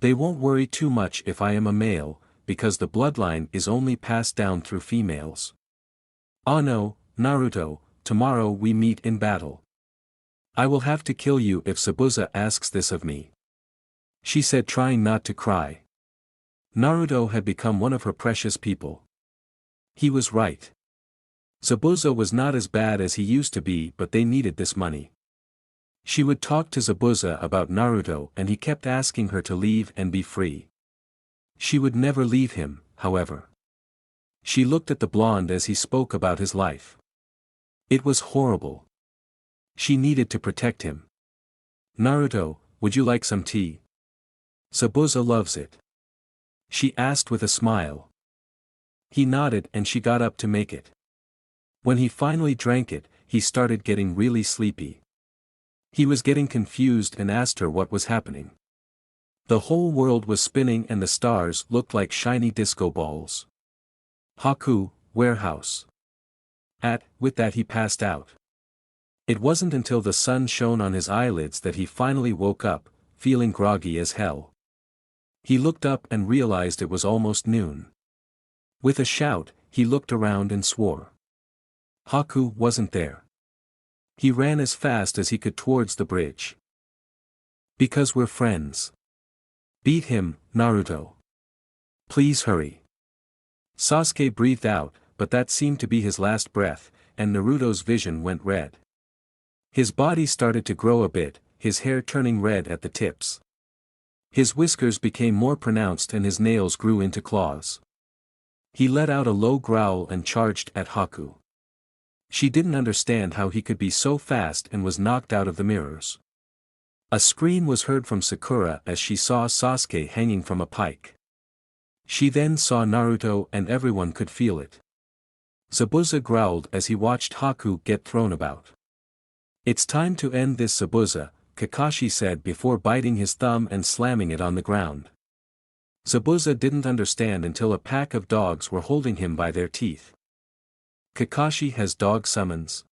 They won't worry too much if I am a male, because the bloodline is only passed down through females. Oh no, Naruto, tomorrow we meet in battle. I will have to kill you if Zabuza asks this of me, she said, trying not to cry. Naruto had become one of her precious people. He was right. Zabuza was not as bad as he used to be, but they needed this money. She would talk to Zabuza about Naruto and he kept asking her to leave and be free. She would never leave him, however. She looked at the blonde as he spoke about his life. It was horrible. She needed to protect him. Naruto, would you like some tea? Zabuza loves it, she asked with a smile. He nodded and she got up to make it. When he finally drank it, he started getting really sleepy. He was getting confused and asked her what was happening. The whole world was spinning and the stars looked like shiny disco balls. Haku, warehouse. With that he passed out. It wasn't until the sun shone on his eyelids that he finally woke up, feeling groggy as hell. He looked up and realized it was almost noon. With a shout, he looked around and swore. Haku wasn't there. He ran as fast as he could towards the bridge. Because we're friends. Beat him, Naruto. Please hurry. Sasuke breathed out, but that seemed to be his last breath, and Naruto's vision went red. His body started to grow a bit, his hair turning red at the tips. His whiskers became more pronounced and his nails grew into claws. He let out a low growl and charged at Haku. She didn't understand how he could be so fast and was knocked out of the mirrors. A scream was heard from Sakura as she saw Sasuke hanging from a pike. She then saw Naruto and everyone could feel it. Zabuza growled as he watched Haku get thrown about. It's time to end this, Zabuza, Kakashi said before biting his thumb and slamming it on the ground. Zabuza didn't understand until a pack of dogs were holding him by their teeth. Kakashi has dog summons.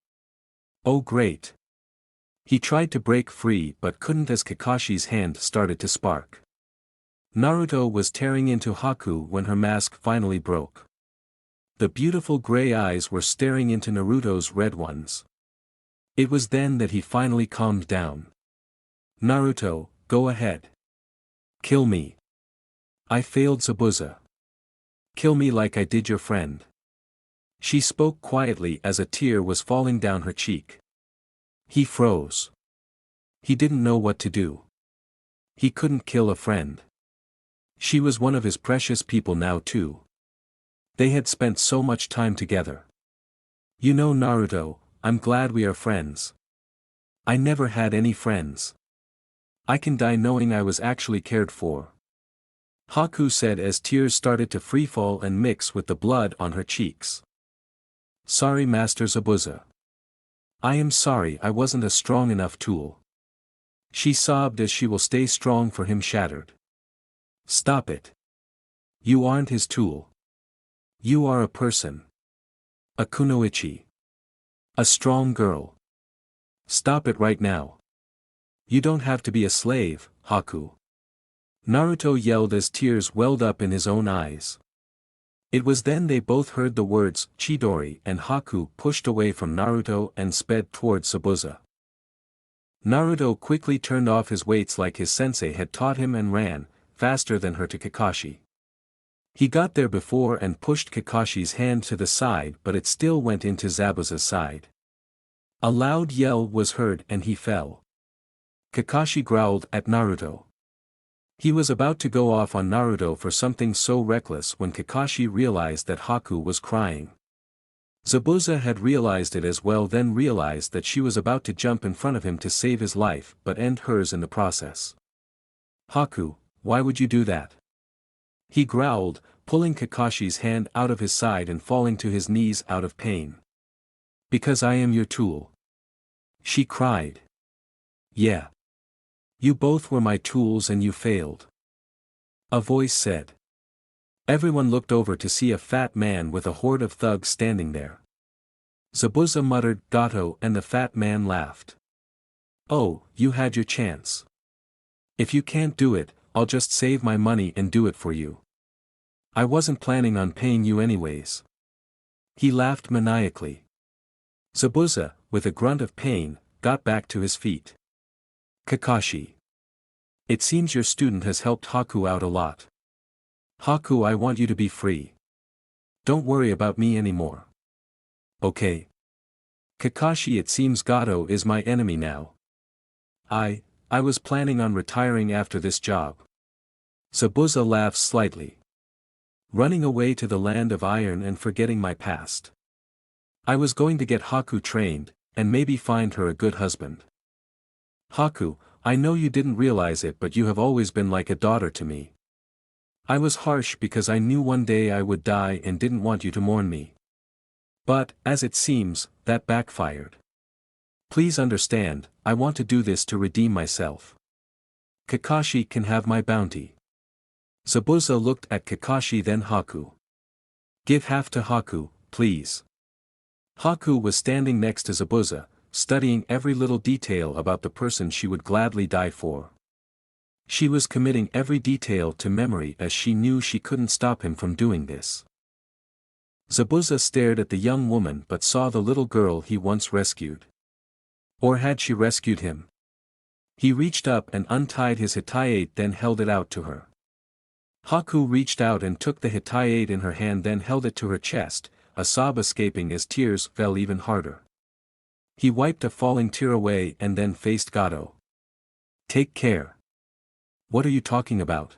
Oh great. He tried to break free but couldn't as Kakashi's hand started to spark. Naruto was tearing into Haku when her mask finally broke. The beautiful gray eyes were staring into Naruto's red ones. It was then that he finally calmed down. Naruto, go ahead. Kill me. I failed, Zabuza. Kill me like I did your friend. She spoke quietly as a tear was falling down her cheek. He froze. He didn't know what to do. He couldn't kill a friend. She was one of his precious people now too. They had spent so much time together. You know, Naruto, I'm glad we are friends. I never had any friends. I can die knowing I was actually cared for. Haku said as tears started to freefall and mix with the blood on her cheeks. Sorry, Master Zabuza. I am sorry I wasn't a strong enough tool. She sobbed as she will stay strong for him shattered. Stop it. You aren't his tool. You are a person. A kunoichi. A strong girl. Stop it right now. You don't have to be a slave, Haku. Naruto yelled as tears welled up in his own eyes. It was then they both heard the words Chidori and Haku pushed away from Naruto and sped towards Zabuza. Naruto quickly turned off his weights like his sensei had taught him and ran, faster than her, to Kakashi. He got there before and pushed Kakashi's hand to the side, but it still went into Zabuza's side. A loud yell was heard and he fell. Kakashi growled at Naruto. He was about to go off on Naruto for something so reckless when Kakashi realized that Haku was crying. Zabuza had realized it as well, then realized that she was about to jump in front of him to save his life but end hers in the process. Haku, why would you do that? He growled, pulling Kakashi's hand out of his side and falling to his knees out of pain. Because I am your tool. She cried. Yeah. You both were my tools and you failed. A voice said. Everyone looked over to see a fat man with a horde of thugs standing there. Zabuza muttered Gato and the fat man laughed. Oh, you had your chance. If you can't do it, I'll just save my money and do it for you. I wasn't planning on paying you anyways. He laughed maniacally. Zabuza, with a grunt of pain, got back to his feet. Kakashi. It seems your student has helped Haku out a lot. Haku, I want you to be free. Don't worry about me anymore. Okay. Kakashi, it seems Gato is my enemy now. I was planning on retiring after this job. Zabuza laughs slightly. Running away to the land of iron and forgetting my past. I was going to get Haku trained, and maybe find her a good husband. Haku, I know you didn't realize it, but you have always been like a daughter to me. I was harsh because I knew one day I would die and didn't want you to mourn me. But, as it seems, that backfired. Please understand, I want to do this to redeem myself. Kakashi can have my bounty. Zabuza looked at Kakashi, then Haku. Give half to Haku, please. Haku was standing next to Zabuza, studying every little detail about the person she would gladly die for. She was committing every detail to memory as she knew she couldn't stop him from doing this. Zabuza stared at the young woman but saw the little girl he once rescued. Or had she rescued him? He reached up and untied his hitayate, then held it out to her. Haku reached out and took the hitayate in her hand, then held it to her chest, a sob escaping as tears fell even harder. He wiped a falling tear away and then faced Gato. Take care. What are you talking about?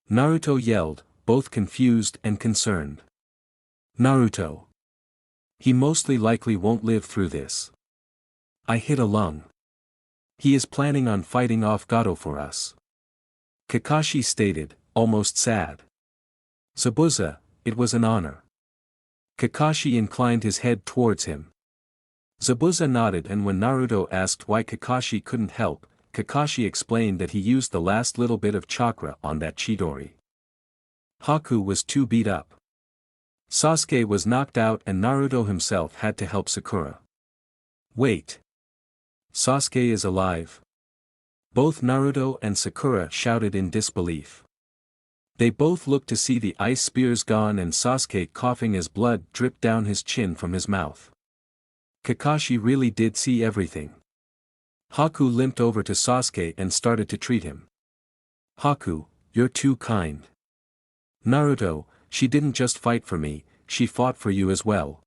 Naruto yelled, both confused and concerned. Naruto. He mostly likely won't live through this. I hit a lung. He is planning on fighting off Gato for us. Kakashi stated, almost sad. Zabuza, it was an honor. Kakashi inclined his head towards him. Zabuza nodded, and when Naruto asked why Kakashi couldn't help, Kakashi explained that he used the last little bit of chakra on that Chidori. Haku was too beat up. Sasuke was knocked out and Naruto himself had to help Sakura. Wait. Sasuke is alive. Both Naruto and Sakura shouted in disbelief. They both looked to see the ice spears gone and Sasuke coughing as blood dripped down his chin from his mouth. Kakashi really did see everything. Haku limped over to Sasuke and started to treat him. Haku, you're too kind. Naruto, she didn't just fight for me, she fought for you as well.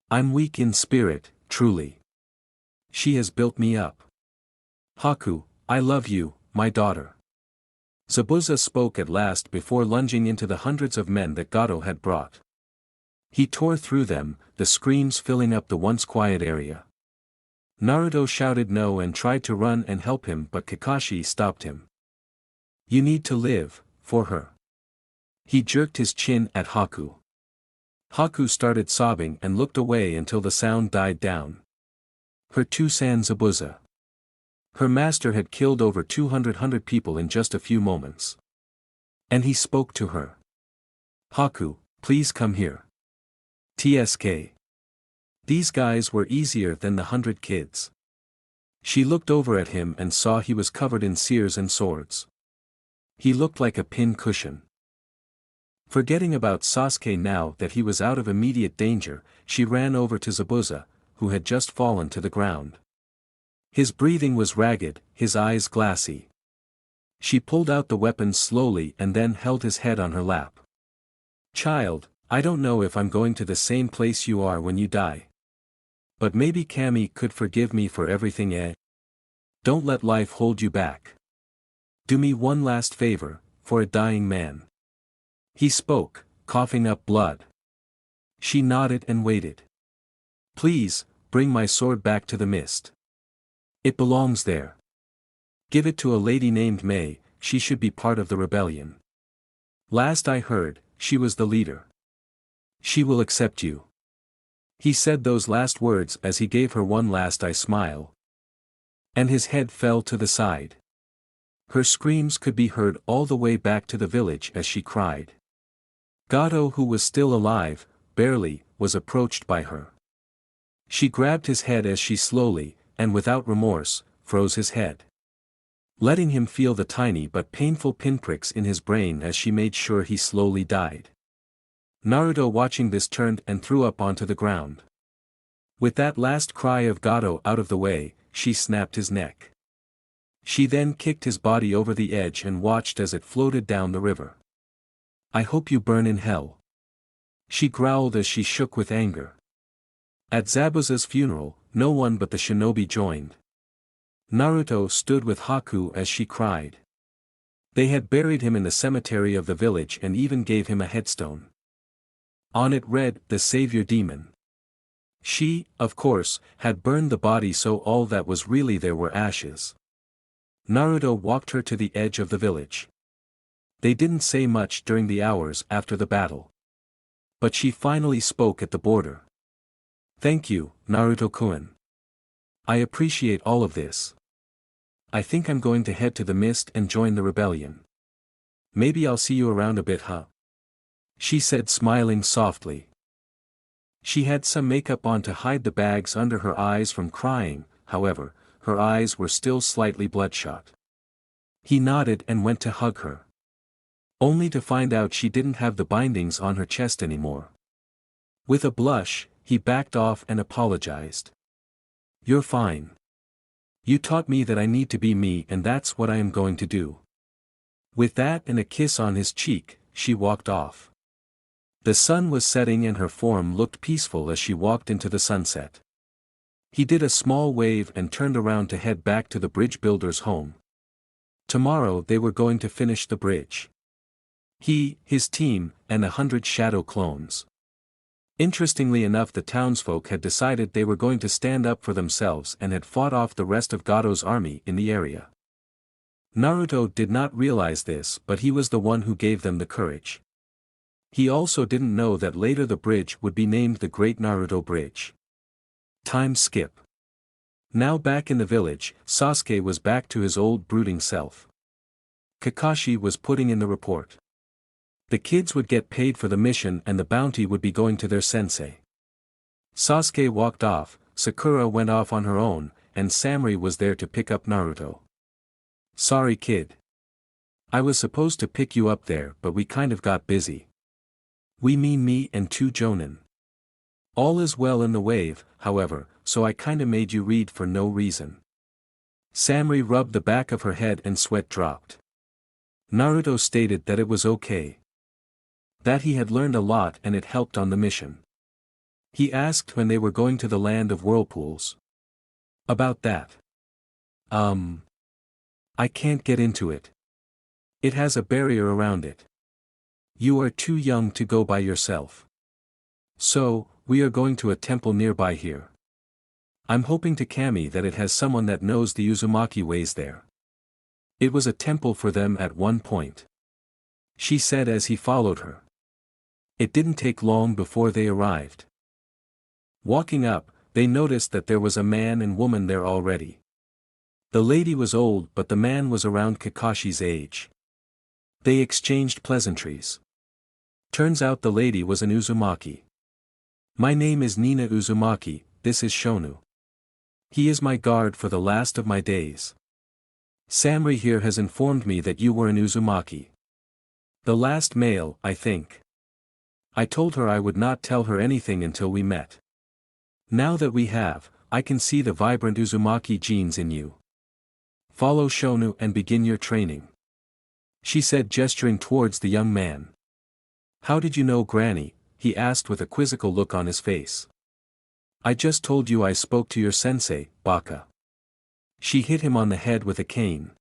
I'm weak in spirit, truly. She has built me up. Haku, I love you, my daughter. Zabuza spoke at last before lunging into the hundreds of men that Gato had brought. He tore through them, the screams filling up the once quiet area. Naruto shouted no and tried to run and help him, but Kakashi stopped him. You need to live, for her. He jerked his chin at Haku. Haku started sobbing and looked away until the sound died down. Her Tusan Zabuza. Her master had killed over 200 people in just a few moments. And he spoke to her. Haku, please come here. TSK. These guys were easier than the 100 kids. She looked over at him and saw he was covered in sears and swords. He looked like a pin cushion. Forgetting about Sasuke now that he was out of immediate danger, she ran over to Zabuza, who had just fallen to the ground. His breathing was ragged, his eyes glassy. She pulled out the weapon slowly and then held his head on her lap. Child, I don't know if I'm going to the same place you are when you die. But maybe Kami could forgive me for everything, eh? Don't let life hold you back. Do me one last favor, for a dying man. He spoke, coughing up blood. She nodded and waited. Please, bring my sword back to the mist. It belongs there. Give it to a lady named May, she should be part of the rebellion. Last I heard, she was the leader. She will accept you. He said those last words as he gave her one last eye smile. And his head fell to the side. Her screams could be heard all the way back to the village as she cried. Gato, who was still alive, barely, was approached by her. She grabbed his head as she slowly, and without remorse, froze his head. Letting him feel the tiny but painful pinpricks in his brain as she made sure he slowly died. Naruto, watching this, turned and threw up onto the ground. With that last cry of Gato out of the way, she snapped his neck. She then kicked his body over the edge and watched as it floated down the river. I hope you burn in hell. She growled as she shook with anger. At Zabuza's funeral, no one but the shinobi joined. Naruto stood with Haku as she cried. They had buried him in the cemetery of the village and even gave him a headstone. On it read, "The Savior Demon." She, of course, had burned the body, so all that was really there were ashes. Naruto walked her to the edge of the village. They didn't say much during the hours after the battle. But she finally spoke at the border. Thank you, Naruto-kun. I appreciate all of this. I think I'm going to head to the mist and join the rebellion. Maybe I'll see you around a bit, huh? She said, smiling softly. She had some makeup on to hide the bags under her eyes from crying, however, her eyes were still slightly bloodshot. He nodded and went to hug her. Only to find out she didn't have the bindings on her chest anymore. With a blush, he backed off and apologized. You're fine. You taught me that I need to be me, and that's what I am going to do. With that and a kiss on his cheek, she walked off. The sun was setting and her form looked peaceful as she walked into the sunset. He did a small wave and turned around to head back to the bridge builder's home. Tomorrow they were going to finish the bridge. He, his team, and 100 shadow clones. Interestingly enough, the townsfolk had decided they were going to stand up for themselves and had fought off the rest of Gato's army in the area. Naruto did not realize this, but he was the one who gave them the courage. He also didn't know that later the bridge would be named the Great Naruto Bridge. Time skip. Now back in the village, Sasuke was back to his old brooding self. Kakashi was putting in the report. The kids would get paid for the mission and the bounty would be going to their sensei. Sasuke walked off, Sakura went off on her own, and Samurai was there to pick up Naruto. Sorry kid. I was supposed to pick you up there, but we kind of got busy. We mean me and 2 Jonin. All is well in the wave, however, so I kinda made you read for no reason. Samurai rubbed the back of her head and sweat dropped. Naruto stated that it was okay. That he had learned a lot and it helped on the mission. He asked when they were going to the land of whirlpools. About that. I can't get into it. It has a barrier around it. You are too young to go by yourself. So, we are going to a temple nearby here. I'm hoping to Kami that it has someone that knows the Uzumaki ways there. It was a temple for them at one point. She said as he followed her. It didn't take long before they arrived. Walking up, they noticed that there was a man and woman there already. The lady was old but the man was around Kakashi's age. They exchanged pleasantries. Turns out the lady was an Uzumaki. My name is Nina Uzumaki, this is Shonu. He is my guard for the last of my days. Samurai here has informed me that you were an Uzumaki. The last male, I think. I told her I would not tell her anything until we met. Now that we have, I can see the vibrant Uzumaki genes in you. Follow Shonu and begin your training. She said, gesturing towards the young man. How did you know, Granny? He asked with a quizzical look on his face. I just told you I spoke to your sensei, Baka. She hit him on the head with a cane.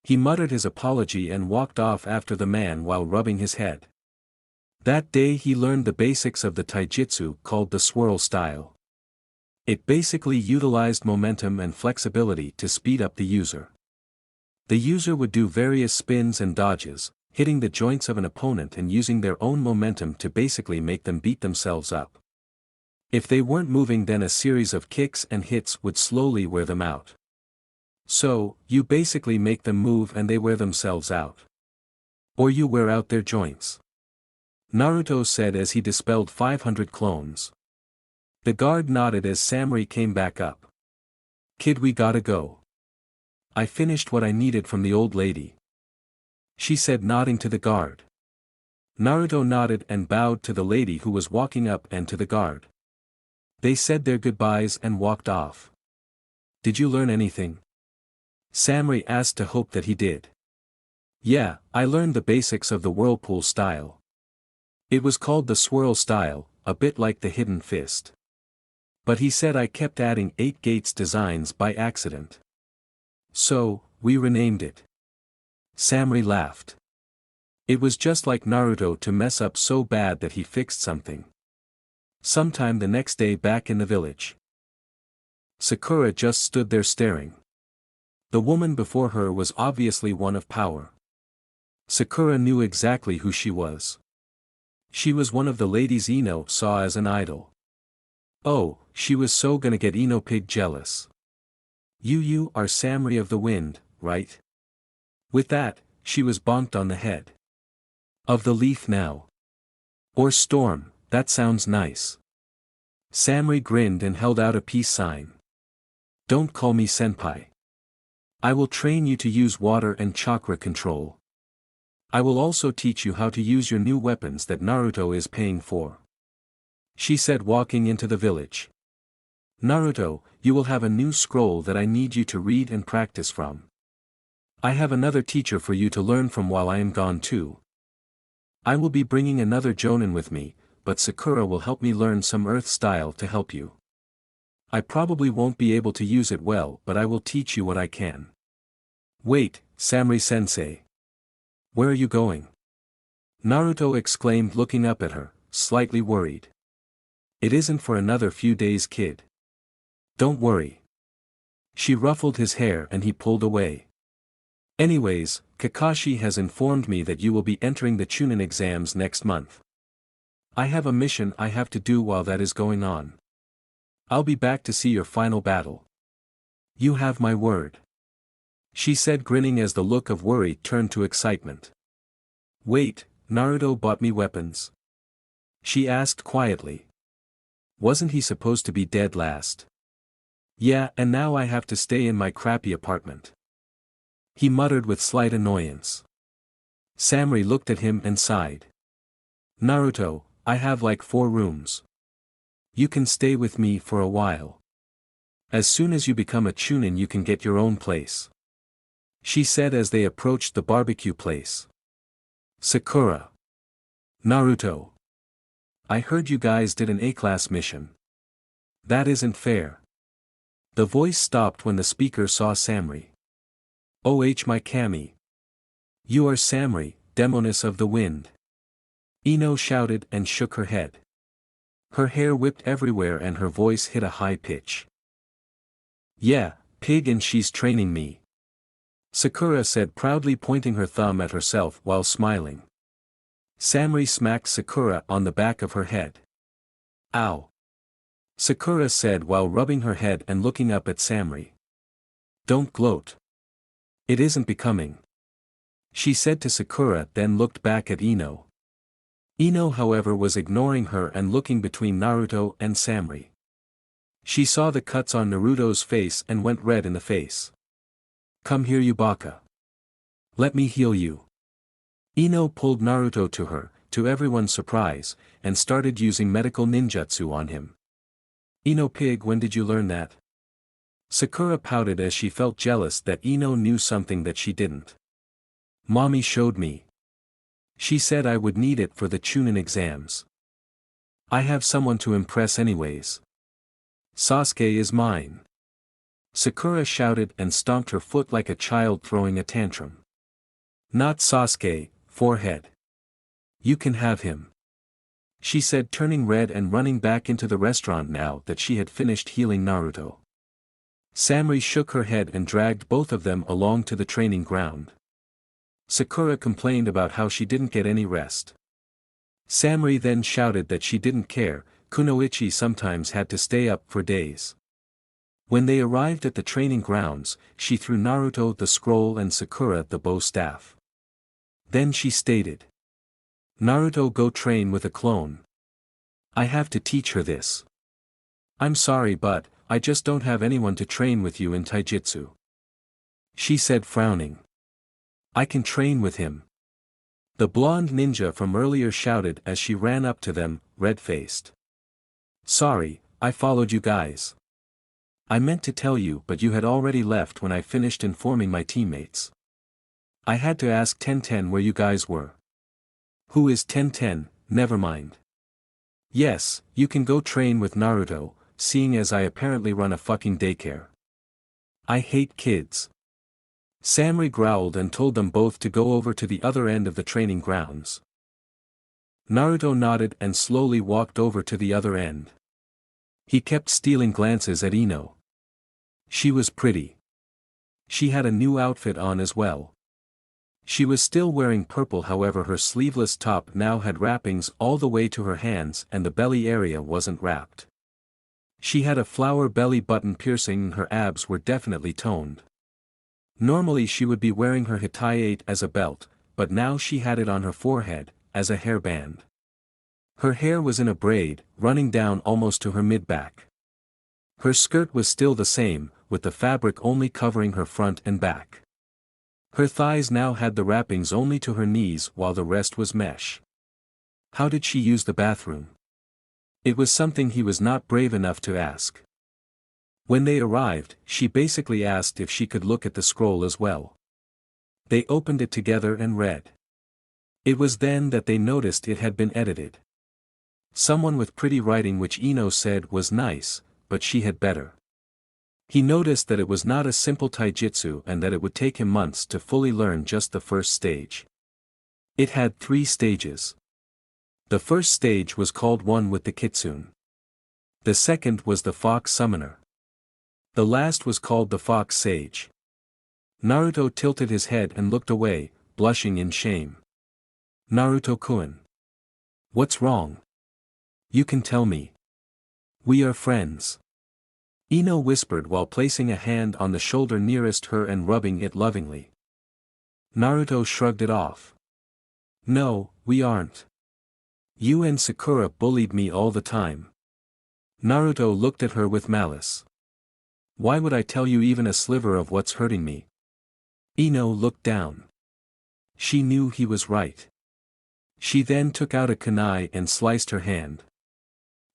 He muttered his apology and walked off after the man while rubbing his head. That day he learned the basics of the taijutsu called the swirl style. It basically utilized momentum and flexibility to speed up the user. The user would do various spins and dodges, hitting the joints of an opponent and using their own momentum to basically make them beat themselves up. If they weren't moving, then a series of kicks and hits would slowly wear them out. So, you basically make them move and they wear themselves out. Or you wear out their joints. Naruto said as he dispelled 500 clones. The guard nodded as Samurai came back up. Kid, we gotta go. I finished what I needed from the old lady. She said, nodding to the guard. Naruto nodded and bowed to the lady who was walking up and to the guard. They said their goodbyes and walked off. Did you learn anything? Samurai asked to hope that he did. Yeah, I learned the basics of the whirlpool style. It was called the swirl style, a bit like the hidden fist. But he said I kept adding 8 gates designs by accident. So, we renamed it. Samurai laughed. It was just like Naruto to mess up so bad that he fixed something. Sometime the next day back in the village. Sakura just stood there staring. The woman before her was obviously one of power. Sakura knew exactly who she was. She was one of the ladies Ino saw as an idol. Oh, she was so gonna get Ino Pig jealous. You are Samurai of the Wind, right? With that, she was bonked on the head. Of the leaf now. Or storm, that sounds nice. Samurai grinned and held out a peace sign. Don't call me senpai. I will train you to use water and chakra control. I will also teach you how to use your new weapons that Naruto is paying for. She said walking into the village. Naruto, you will have a new scroll that I need you to read and practice from. I have another teacher for you to learn from while I am gone too. I will be bringing another Jonin with me, but Sakura will help me learn some earth style to help you. I probably won't be able to use it well, but I will teach you what I can. Wait, Samurai-sensei. Where are you going? Naruto exclaimed looking up at her, slightly worried. It isn't for another few days, kid. Don't worry. She ruffled his hair and he pulled away. Anyways, Kakashi has informed me that you will be entering the Chunin exams next month. I have a mission I have to do while that is going on. I'll be back to see your final battle. You have my word. She said grinning as the look of worry turned to excitement. Wait, Naruto bought me weapons? She asked quietly. Wasn't he supposed to be dead last? Yeah, and now I have to stay in my crappy apartment. He muttered with slight annoyance. Samurai looked at him and sighed. Naruto, I have like 4 rooms. You can stay with me for a while. As soon as you become a Chunin you can get your own place. She said as they approached the barbecue place. Sakura. Naruto. I heard you guys did an A-class mission. That isn't fair. The voice stopped when the speaker saw Samurai. Oh my Kami. You are Samurai, Demoness of the Wind. Ino shouted and shook her head. Her hair whipped everywhere and her voice hit a high pitch. Yeah, pig, and she's training me. Sakura said proudly, pointing her thumb at herself while smiling. Samurai smacked Sakura on the back of her head. Ow! Sakura said while rubbing her head and looking up at Samurai. Don't gloat. It isn't becoming. She said to Sakura, then looked back at Ino. Ino however was ignoring her and looking between Naruto and Samurai. She saw the cuts on Naruto's face and went red in the face. Come here, you baka. Let me heal you. Ino pulled Naruto to her, to everyone's surprise, and started using medical ninjutsu on him. Ino pig, when did you learn that? Sakura pouted as she felt jealous that Ino knew something that she didn't. Mommy showed me. She said I would need it for the Chunin exams. I have someone to impress anyways. Sasuke is mine. Sakura shouted and stomped her foot like a child throwing a tantrum. Not Sasuke, forehead. You can have him. She said, turning red and running back into the restaurant now that she had finished healing Naruto. Samurai shook her head and dragged both of them along to the training ground. Sakura complained about how she didn't get any rest. Samurai then shouted that she didn't care, Kunoichi sometimes had to stay up for days. When they arrived at the training grounds, she threw Naruto the scroll and Sakura the bow staff. Then she stated. Naruto, go train with a clone. I have to teach her this. I'm sorry, but I just don't have anyone to train with you in taijutsu. She said, frowning. I can train with him. The blonde ninja from earlier shouted as she ran up to them, red-faced. Sorry, I followed you guys. I meant to tell you but you had already left when I finished informing my teammates. I had to ask 1010 where you guys were. Who is 1010, never mind. Yes, you can go train with Naruto, seeing as I apparently run a fucking daycare. I hate kids. Samurai growled and told them both to go over to the other end of the training grounds. Naruto nodded and slowly walked over to the other end. He kept stealing glances at Ino. She was pretty. She had a new outfit on as well. She was still wearing purple, however her sleeveless top now had wrappings all the way to her hands and the belly area wasn't wrapped. She had a flower belly button piercing and her abs were definitely toned. Normally she would be wearing her hitayate as a belt, but now she had it on her forehead, as a hairband. Her hair was in a braid, running down almost to her mid-back. Her skirt was still the same, with the fabric only covering her front and back. Her thighs now had the wrappings only to her knees while the rest was mesh. How did she use the bathroom? It was something he was not brave enough to ask. When they arrived, she basically asked if she could look at the scroll as well. They opened it together and read. It was then that they noticed it had been edited. Someone with pretty writing, which Ino said was nice, but she had better. He noticed that it was not a simple taijutsu and that it would take him months to fully learn just the first stage. It had 3 stages. The first stage was called One with the Kitsune. The second was the Fox Summoner. The last was called the Fox Sage. Naruto tilted his head and looked away, blushing in shame. Naruto-kun. What's wrong? You can tell me. We are friends. Ino whispered while placing a hand on the shoulder nearest her and rubbing it lovingly. Naruto shrugged it off. No, we aren't. You and Sakura bullied me all the time. Naruto looked at her with malice. Why would I tell you even a sliver of what's hurting me? Ino looked down. She knew he was right. She then took out a kunai and sliced her hand.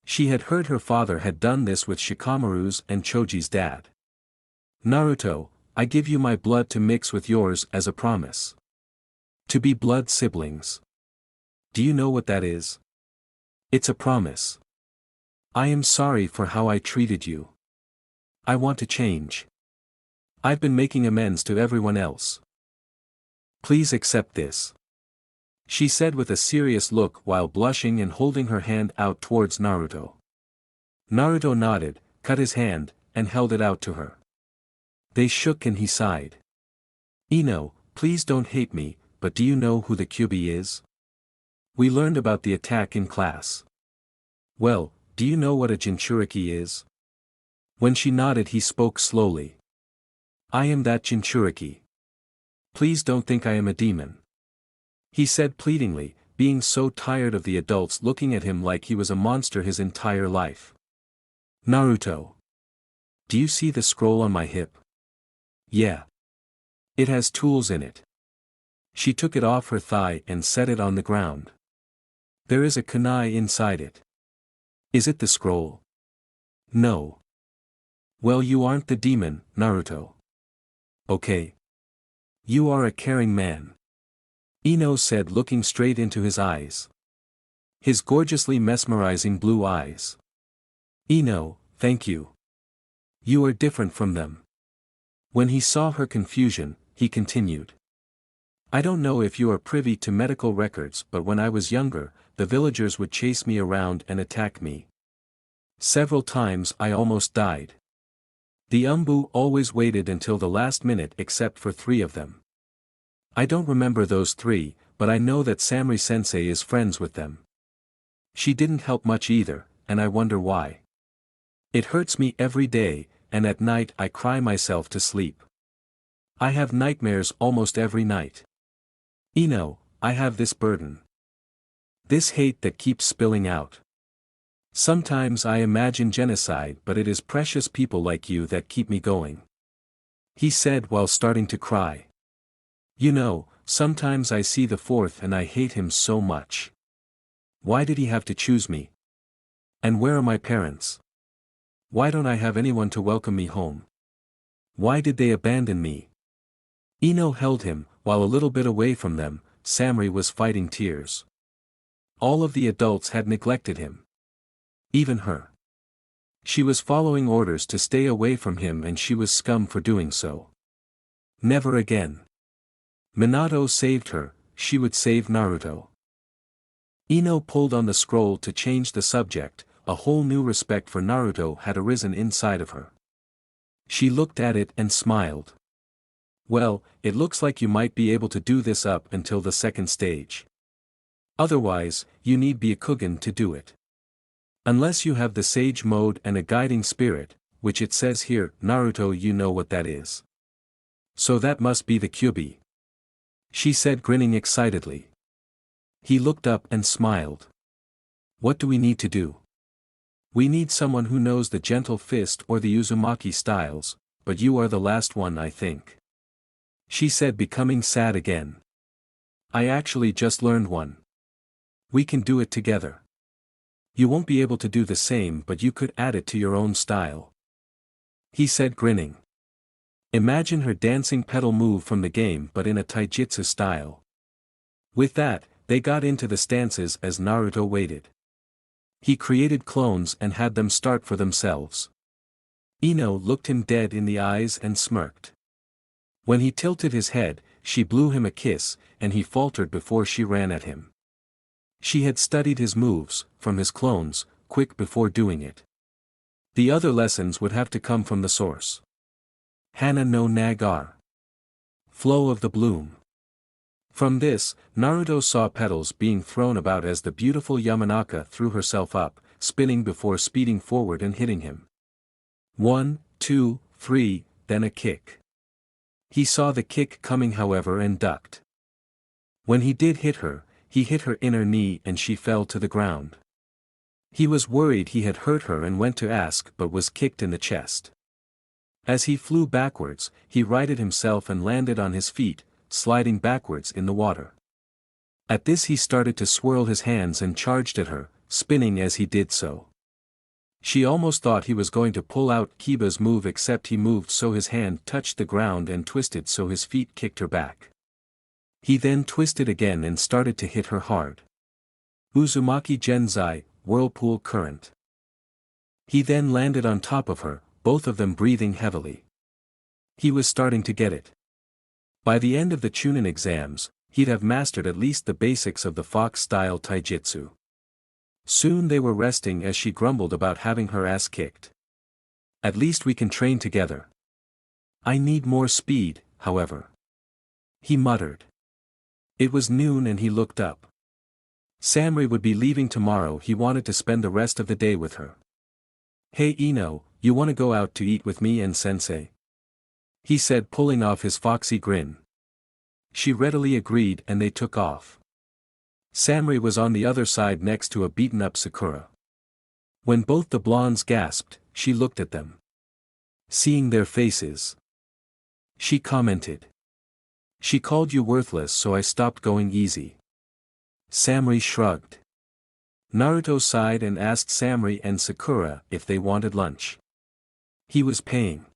She had heard her father had done this with Shikamaru's and Choji's dad. Naruto, I give you my blood to mix with yours as a promise. To be blood siblings. Do you know what that is? It's a promise. I am sorry for how I treated you. I want to change. I've been making amends to everyone else. Please accept this. She said with a serious look while blushing and holding her hand out towards Naruto. Naruto nodded, cut his hand, and held it out to her. They shook and he sighed. Ino, please don't hate me, but do you know who the Kyuubi is? We learned about the attack in class. Well, do you know what a Jinchuriki is? When she nodded he spoke slowly. I am that Jinchuriki. Please don't think I am a demon. He said pleadingly, being so tired of the adults looking at him like he was a monster his entire life. Naruto. Do you see the scroll on my hip? Yeah. It has tools in it. She took it off her thigh and set it on the ground. There is a kunai inside it. Is it the scroll? No. Well, you aren't the demon, Naruto. Okay. You are a caring man. Ino said, looking straight into his eyes. His gorgeously mesmerizing blue eyes. Ino, thank you. You are different from them. When he saw her confusion, he continued. I don't know if you are privy to medical records, but when I was younger, the villagers would chase me around and attack me. Several times I almost died. The Umbu always waited until the last minute except for 3 of them. I don't remember those 3, but I know that Samurai Sensei is friends with them. She didn't help much either, and I wonder why. It hurts me every day, and at night I cry myself to sleep. I have nightmares almost every night. Ino, I have this burden. This hate that keeps spilling out. Sometimes I imagine genocide, but it is precious people like you that keep me going. He said while starting to cry. You know, sometimes I see the 4th and I hate him so much. Why did he have to choose me? And where are my parents? Why don't I have anyone to welcome me home? Why did they abandon me? Ino held him, while a little bit away from them, Samri was fighting tears. All of the adults had neglected him. Even her. She was following orders to stay away from him and she was scum for doing so. Never again. Minato saved her, she would save Naruto. Ino pulled on the scroll to change the subject, a whole new respect for Naruto had arisen inside of her. She looked at it and smiled. Well, it looks like you might be able to do this up until the second stage. Otherwise, you need Byakugan to do it. Unless you have the Sage Mode and a Guiding Spirit, which it says here, Naruto, you know what that is. So that must be the Kyuubi. She said, grinning excitedly. He looked up and smiled. What do we need to do? We need someone who knows the Gentle Fist or the Uzumaki styles, but you are the last one, I think. She said, becoming sad again. I actually just learned one. We can do it together. You won't be able to do the same, but you could add it to your own style. He said, grinning. Imagine her dancing pedal move from the game but in a taijutsu style. With that, they got into the stances as Naruto waited. He created clones and had them start for themselves. Ino looked him dead in the eyes and smirked. When he tilted his head, she blew him a kiss, and he faltered before she ran at him. She had studied his moves, from his clones, quick before doing it. The other lessons would have to come from the source. Hana no Nagar. Flow of the bloom. From this, Naruto saw petals being thrown about as the beautiful Yamanaka threw herself up, spinning before speeding forward and hitting him. 1, 2, 3, then a kick. He saw the kick coming however and ducked. When he did hit her, he hit her inner knee and she fell to the ground. He was worried he had hurt her and went to ask but was kicked in the chest. As he flew backwards, he righted himself and landed on his feet, sliding backwards in the water. At this he started to swirl his hands and charged at her, spinning as he did so. She almost thought he was going to pull out Kiba's move, except he moved so his hand touched the ground and twisted so his feet kicked her back. He then twisted again and started to hit her hard. Uzumaki Genzai, Whirlpool Current. He then landed on top of her, both of them breathing heavily. He was starting to get it. By the end of the Chunin exams, he'd have mastered at least the basics of the Fox-style taijutsu. Soon they were resting as she grumbled about having her ass kicked. At least we can train together. I need more speed, however. He muttered. It was noon and he looked up. Samri would be leaving tomorrow. He wanted to spend the rest of the day with her. Hey Ino, you wanna go out to eat with me and Sensei? He said, pulling off his foxy grin. She readily agreed and they took off. Samri was on the other side next to a beaten-up Sakura. When both the blondes gasped, she looked at them. Seeing their faces, she commented. She called you worthless, so I stopped going easy. Samri shrugged. Naruto sighed and asked Samri and Sakura if they wanted lunch. He was paying.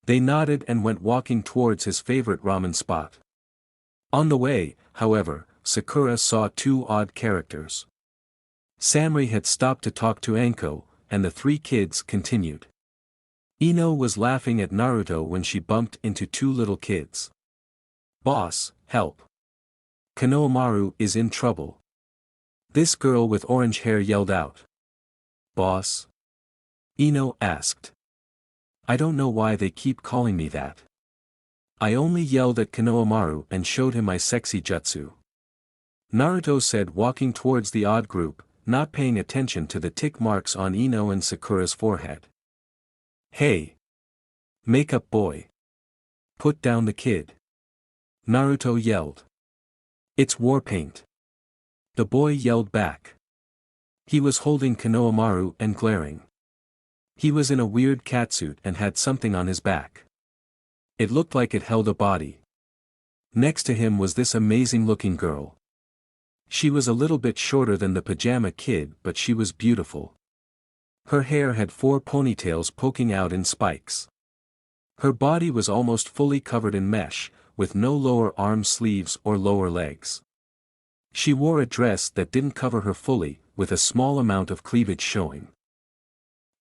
They nodded and went walking towards his favorite ramen spot. On the way, however, Sakura saw two odd characters. Samri had stopped to talk to Anko, and the three kids continued. Ino was laughing at Naruto when she bumped into two little kids. Boss, help! Konohamaru is in trouble. This girl with orange hair yelled out. Boss? Ino asked. I don't know why they keep calling me that. I only yelled at Konohamaru and showed him my sexy jutsu. Naruto said, walking towards the odd group, not paying attention to the tick marks on Ino and Sakura's forehead. Hey! Makeup boy! Put down the kid! Naruto yelled. It's war paint. The boy yelled back. He was holding Konohamaru and glaring. He was in a weird catsuit and had something on his back. It looked like it held a body. Next to him was this amazing-looking girl. She was a little bit shorter than the pajama kid, but she was beautiful. Her hair had 4 ponytails poking out in spikes. Her body was almost fully covered in mesh, with no lower arm sleeves or lower legs. She wore a dress that didn't cover her fully, with a small amount of cleavage showing.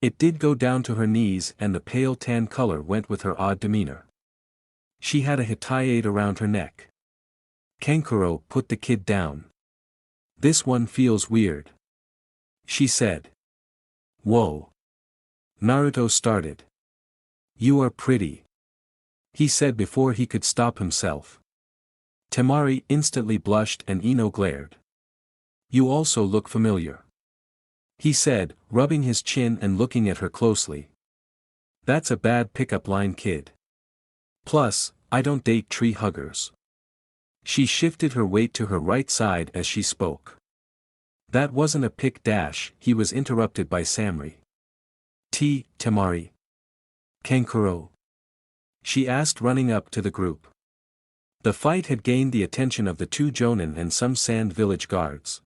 It did go down to her knees, and the pale tan color went with her odd demeanor. She had a hitayate around her neck. Kankuro put the kid down. "This one feels weird," she said. "Whoa." Naruto started. "You are pretty," he said before he could stop himself. Temari instantly blushed and Ino glared. "You also look familiar," he said, rubbing his chin and looking at her closely. "That's a bad pickup line, kid. Plus, I don't date tree huggers." She shifted her weight to her right side as she spoke. That wasn't a pick dash, he was interrupted by Samri. Temari. Kankuro?" she asked, running up to the group. The fight had gained the attention of the 2 jonin and some sand village guards.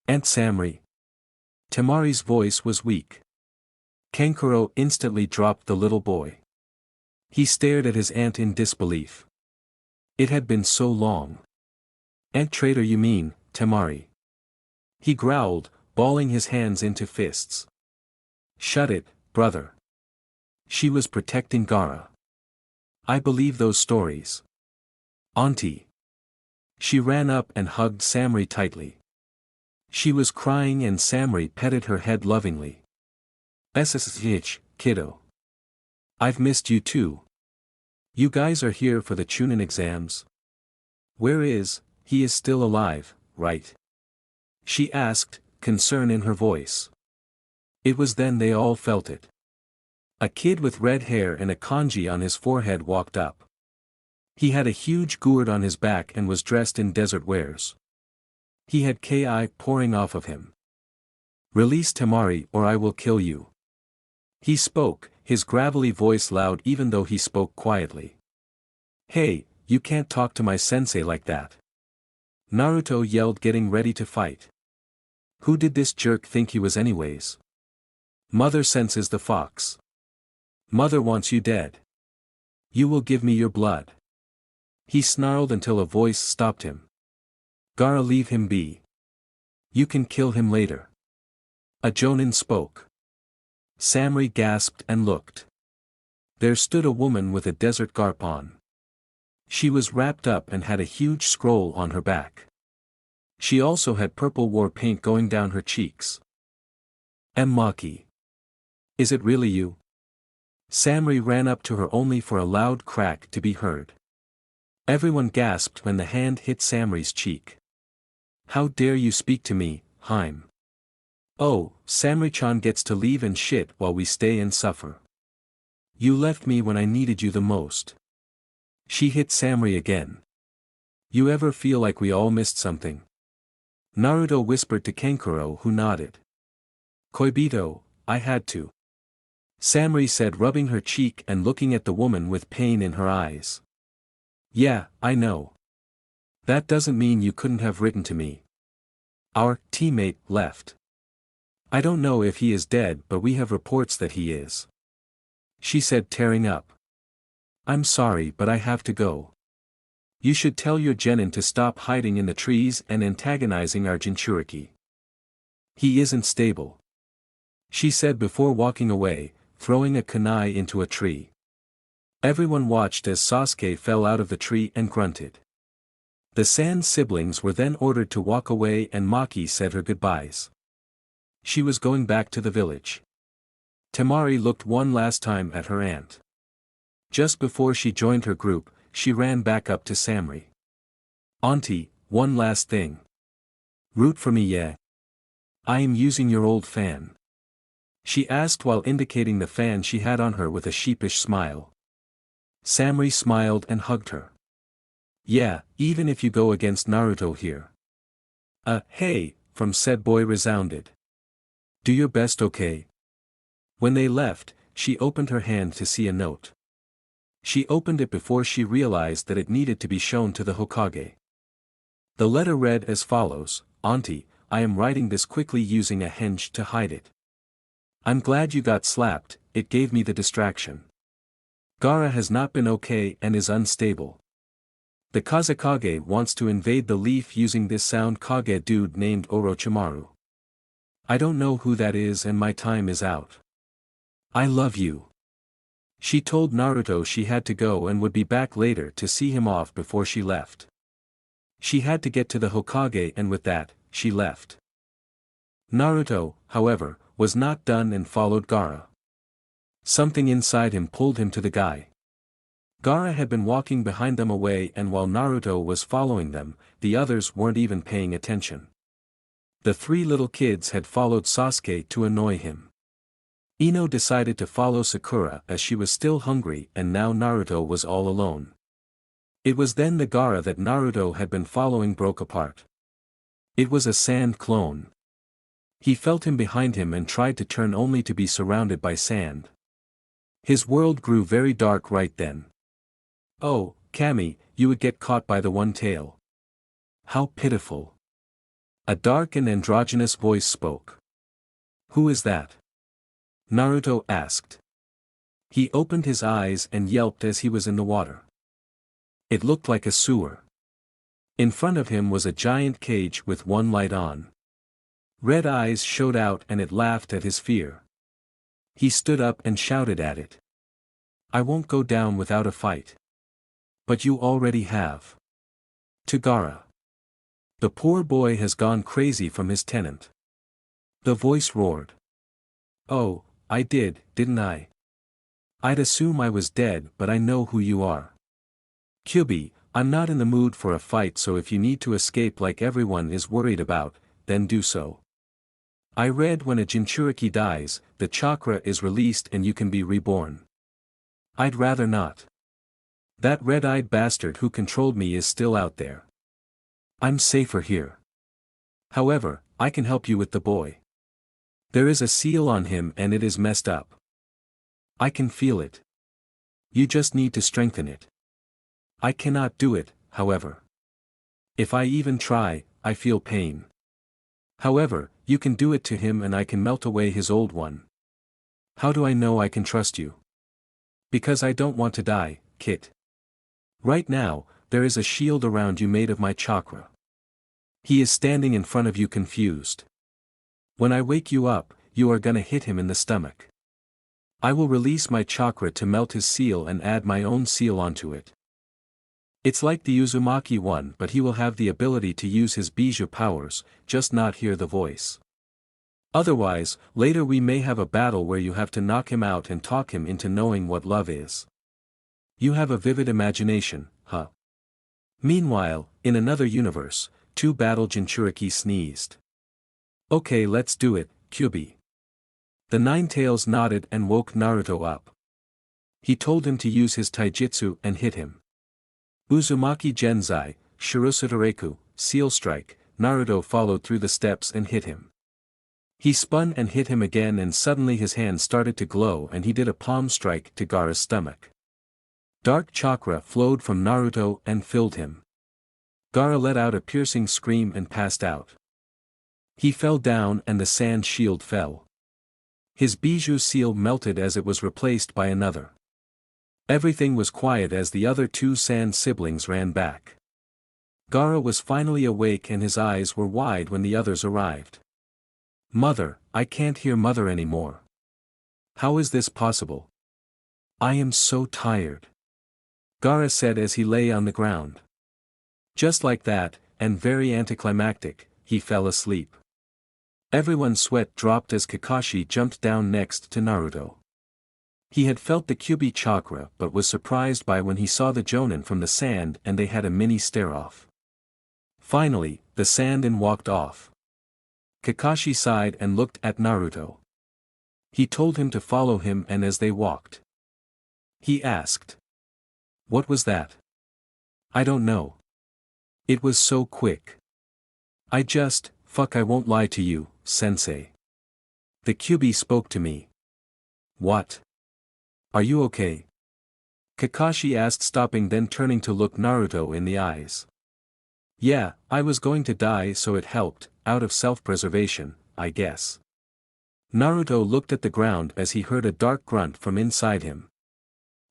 "Aunt Samri." Temari's voice was weak. Kankuro instantly dropped the little boy. He stared at his aunt in disbelief. It had been so long. "Aunt traitor, you mean, Temari?" he growled, balling his hands into fists. "Shut it, brother. She was protecting Gaara. I believe those stories." "Auntie." She ran up and hugged Samri tightly. She was crying and Samri petted her head lovingly. "SSH, kiddo. I've missed you too. You guys are here for the Chunin exams? He is still alive, right?" she asked, concern in her voice. It was then they all felt it. A kid with red hair and a kanji on his forehead walked up. He had a huge gourd on his back and was dressed in desert wares. He had ki pouring off of him. "Release Temari or I will kill you." He spoke, his gravelly voice loud even though he spoke quietly. "Hey, you can't talk to my sensei like that." Naruto yelled, getting ready to fight. Who did this jerk think he was anyways? Mother senses the fox. Mother wants you dead. You will give me your blood. He snarled until a voice stopped him. Gaara, leave him be. You can kill him later. A jonin spoke. Samri gasped and looked. There stood a woman with a desert garb on. She was wrapped up and had a huge scroll on her back. She also had purple war paint going down her cheeks. "Maki. Is it really you?" Samri ran up to her only for a loud crack to be heard. Everyone gasped when the hand hit Samri's cheek. "How dare you speak to me, Haim?" "Oh, Samri-chan gets to leave and shit while we stay and suffer. You left me when I needed you the most." She hit Samri again. "You ever feel like we all missed something?" Naruto whispered to Kankuro, who nodded. "Koibito, I had to," Samri said, rubbing her cheek and looking at the woman with pain in her eyes. "Yeah, I know. That doesn't mean you couldn't have written to me. Our teammate left. I don't know if he is dead, but we have reports that he is," she said, tearing up. "I'm sorry, but I have to go. You should tell your genin to stop hiding in the trees and antagonizing our Jinchuriki. He isn't stable," she said before walking away, throwing a kunai into a tree. Everyone watched as Sasuke fell out of the tree and grunted. The Sand siblings were then ordered to walk away and Maki said her goodbyes. She was going back to the village. Temari looked one last time at her aunt. Just before she joined her group, she ran back up to Samri. "Auntie, one last thing. Root for me, yeah? I am using your old fan," she asked while indicating the fan she had on her with a sheepish smile. Samri smiled and hugged her. "Yeah, even if you go against Naruto here." Hey, from said boy resounded. "Do your best, okay?" When they left, she opened her hand to see a note. She opened it before she realized that it needed to be shown to the Hokage. The letter read as follows: "Auntie, I am writing this quickly using a henge to hide it. I'm glad you got slapped, it gave me the distraction. Gaara has not been okay and is unstable. The Kazekage wants to invade the leaf using this sound Kage dude named Orochimaru. I don't know who that is and my time is out. I love you. She told Naruto she had to go and would be back later to see him off before she left. She had to get to the Hokage and with that, she left. Naruto, however, was not done and followed Gaara. Something inside him pulled him to the guy. Gaara had been walking behind them away and while Naruto was following them, the others weren't even paying attention. The three little kids had followed Sasuke to annoy him. Ino decided to follow Sakura as she was still hungry and now Naruto was all alone. It was then the Gaara that Naruto had been following broke apart. It was a sand clone. He felt him behind him and tried to turn only to be surrounded by sand. His world grew very dark right then. Oh, Kami, you would get caught by the one tail. How pitiful. A dark and androgynous voice spoke. Who is that? Naruto asked. He opened his eyes and yelped as he was in the water. It looked like a sewer. In front of him was a giant cage with one light on. Red eyes showed out and it laughed at his fear. He stood up and shouted at it. I won't go down without a fight. But you already have. To Gaara. The poor boy has gone crazy from his tenant. The voice roared. Oh, I did, didn't I? I'd assume I was dead but I know who you are. Kyubi, I'm not in the mood for a fight so if you need to escape like everyone is worried about, then do so. I read when a Jinchuriki dies, the chakra is released and you can be reborn. I'd rather not. That red-eyed bastard who controlled me is still out there. I'm safer here. However, I can help you with the boy. There is a seal on him and it is messed up. I can feel it. You just need to strengthen it. I cannot do it, however. If I even try, I feel pain. However, you can do it to him and I can melt away his old one. How do I know I can trust you? Because I don't want to die, Kit. Right now, there is a shield around you made of my chakra. He is standing in front of you confused. When I wake you up, you are gonna hit him in the stomach. I will release my chakra to melt his seal and add my own seal onto it. It's like the Uzumaki one but he will have the ability to use his Bijou powers, just not hear the voice. Otherwise, later we may have a battle where you have to knock him out and talk him into knowing what love is. You have a vivid imagination, huh? Meanwhile, in another universe, two battle Jinchuriki sneezed. Okay, let's do it, Kyubi. The Nine-Tails nodded and woke Naruto up. He told him to use his taijutsu and hit him. Uzumaki Genzai, Shirosutareku, Seal Strike, Naruto followed through the steps and hit him. He spun and hit him again and suddenly his hand started to glow and he did a palm strike to Gaara's stomach. Dark chakra flowed from Naruto and filled him. Gaara let out a piercing scream and passed out. He fell down and the sand shield fell. His Bijou seal melted as it was replaced by another. Everything was quiet as the other two sand siblings ran back. Gaara was finally awake and his eyes were wide when the others arrived. Mother, I can't hear mother anymore. How is this possible? I am so tired. Gaara said as he lay on the ground. Just like that, and very anticlimactic, he fell asleep. Everyone's sweat dropped as Kakashi jumped down next to Naruto. He had felt the Kyubi chakra but was surprised by when he saw the Jonin from the sand and they had a mini stare-off. Finally, the Sandin walked off. Kakashi sighed and looked at Naruto. He told him to follow him and as they walked. He asked. What was that? I don't know. It was so quick. I won't lie to you, sensei. The Kyubi spoke to me. What? Are you okay? Kakashi asked stopping then turning to look Naruto in the eyes. Yeah, I was going to die so it helped, out of self-preservation, I guess. Naruto looked at the ground as he heard a dark grunt from inside him.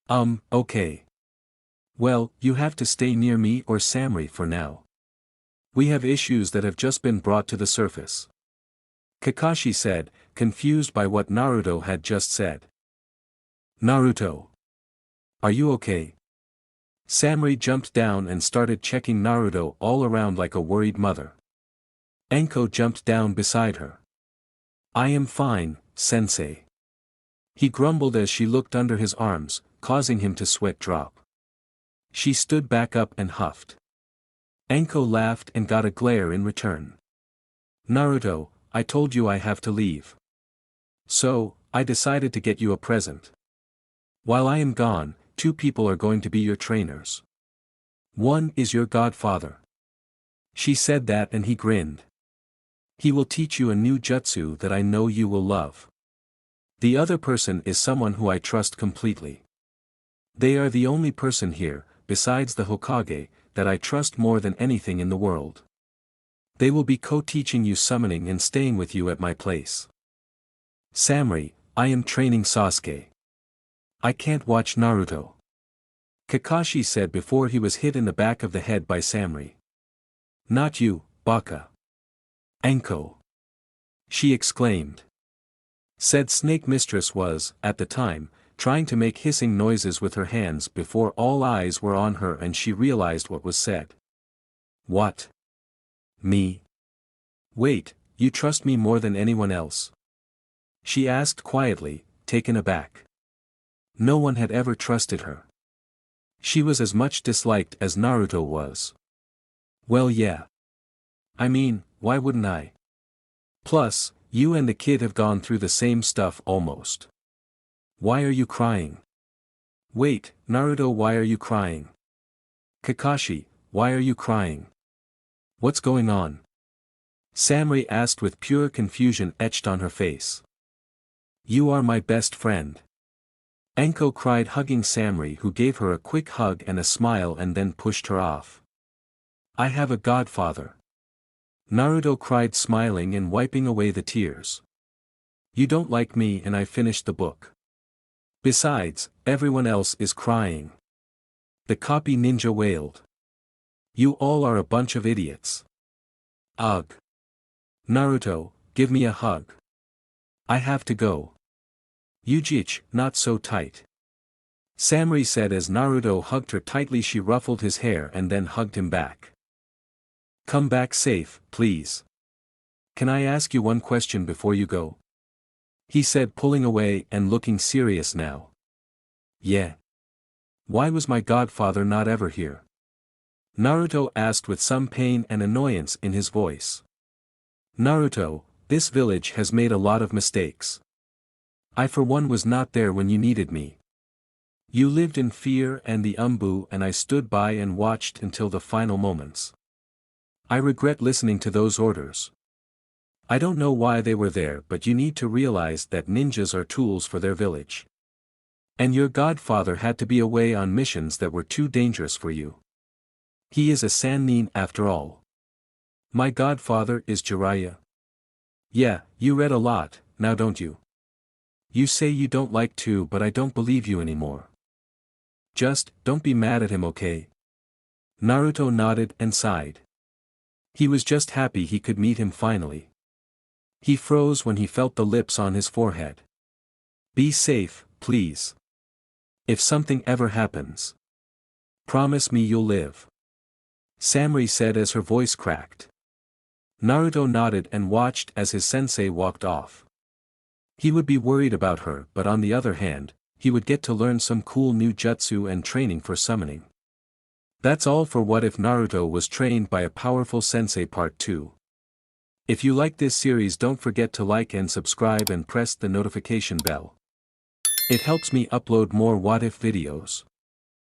Okay. Well, you have to stay near me or Samri for now. We have issues that have just been brought to the surface. Kakashi said, confused by what Naruto had just said. Naruto. Are you okay? Samri jumped down and started checking Naruto all around like a worried mother. Enko jumped down beside her. I am fine, sensei. He grumbled as she looked under his arms, causing him to sweat drop. She stood back up and huffed. Enko laughed and got a glare in return. Naruto, I told you I have to leave. So, I decided to get you a present. While I am gone, 2 people are going to be your trainers. One is your godfather. She said that and he grinned. He will teach you a new jutsu that I know you will love. The other person is someone who I trust completely. They are the only person here, besides the Hokage, that I trust more than anything in the world. They will be co-teaching you summoning and staying with you at my place. Samri, I am training Sasuke. I can't watch Naruto. Kakashi said before he was hit in the back of the head by Samri. Not you, Baka. Enko. She exclaimed. Said Snake Mistress was, at the time, trying to make hissing noises with her hands before all eyes were on her and she realized what was said. What? Me? Wait, you trust me more than anyone else? She asked quietly, taken aback. No one had ever trusted her. She was as much disliked as Naruto was. Well, yeah. I mean, why wouldn't I? Plus, you and the kid have gone through the same stuff almost. Why are you crying? Wait, Naruto, why are you crying? Kakashi, why are you crying? What's going on? Samri asked with pure confusion etched on her face. You are my best friend. Enko cried, hugging Samri, who gave her a quick hug and a smile and then pushed her off. I have a godfather. Naruto cried, smiling and wiping away the tears. You don't like me and I finished the book. Besides, everyone else is crying. The copy ninja wailed. You all are a bunch of idiots. Ugh. Naruto, give me a hug. I have to go. Yujich, not so tight. Samri said as Naruto hugged her tightly. She ruffled his hair and then hugged him back. Come back safe, please. Can I ask you one question before you go? He said, pulling away and looking serious now. Yeah. Why was my godfather not ever here? Naruto asked with some pain and annoyance in his voice. Naruto, this village has made a lot of mistakes. I for one was not there when you needed me. You lived in fear and the Umbu and I stood by and watched until the final moments. I regret listening to those orders. I don't know why they were there, but you need to realize that ninjas are tools for their village. And your godfather had to be away on missions that were too dangerous for you. He is a Sannin after all. My godfather is Jiraiya. Yeah, you read a lot, now don't you? You say you don't like to, but I don't believe you anymore. Just, don't be mad at him, okay? Naruto nodded and sighed. He was just happy he could meet him finally. He froze when he felt the lips on his forehead. Be safe, please. If something ever happens, promise me you'll live. Samri said as her voice cracked. Naruto nodded and watched as his sensei walked off. He would be worried about her, but on the other hand, he would get to learn some cool new jutsu and training for summoning. That's all for What If Naruto Was Trained by a Powerful Sensei Part 2. If you like this series, don't forget to like and subscribe and press the notification bell. It helps me upload more What If videos.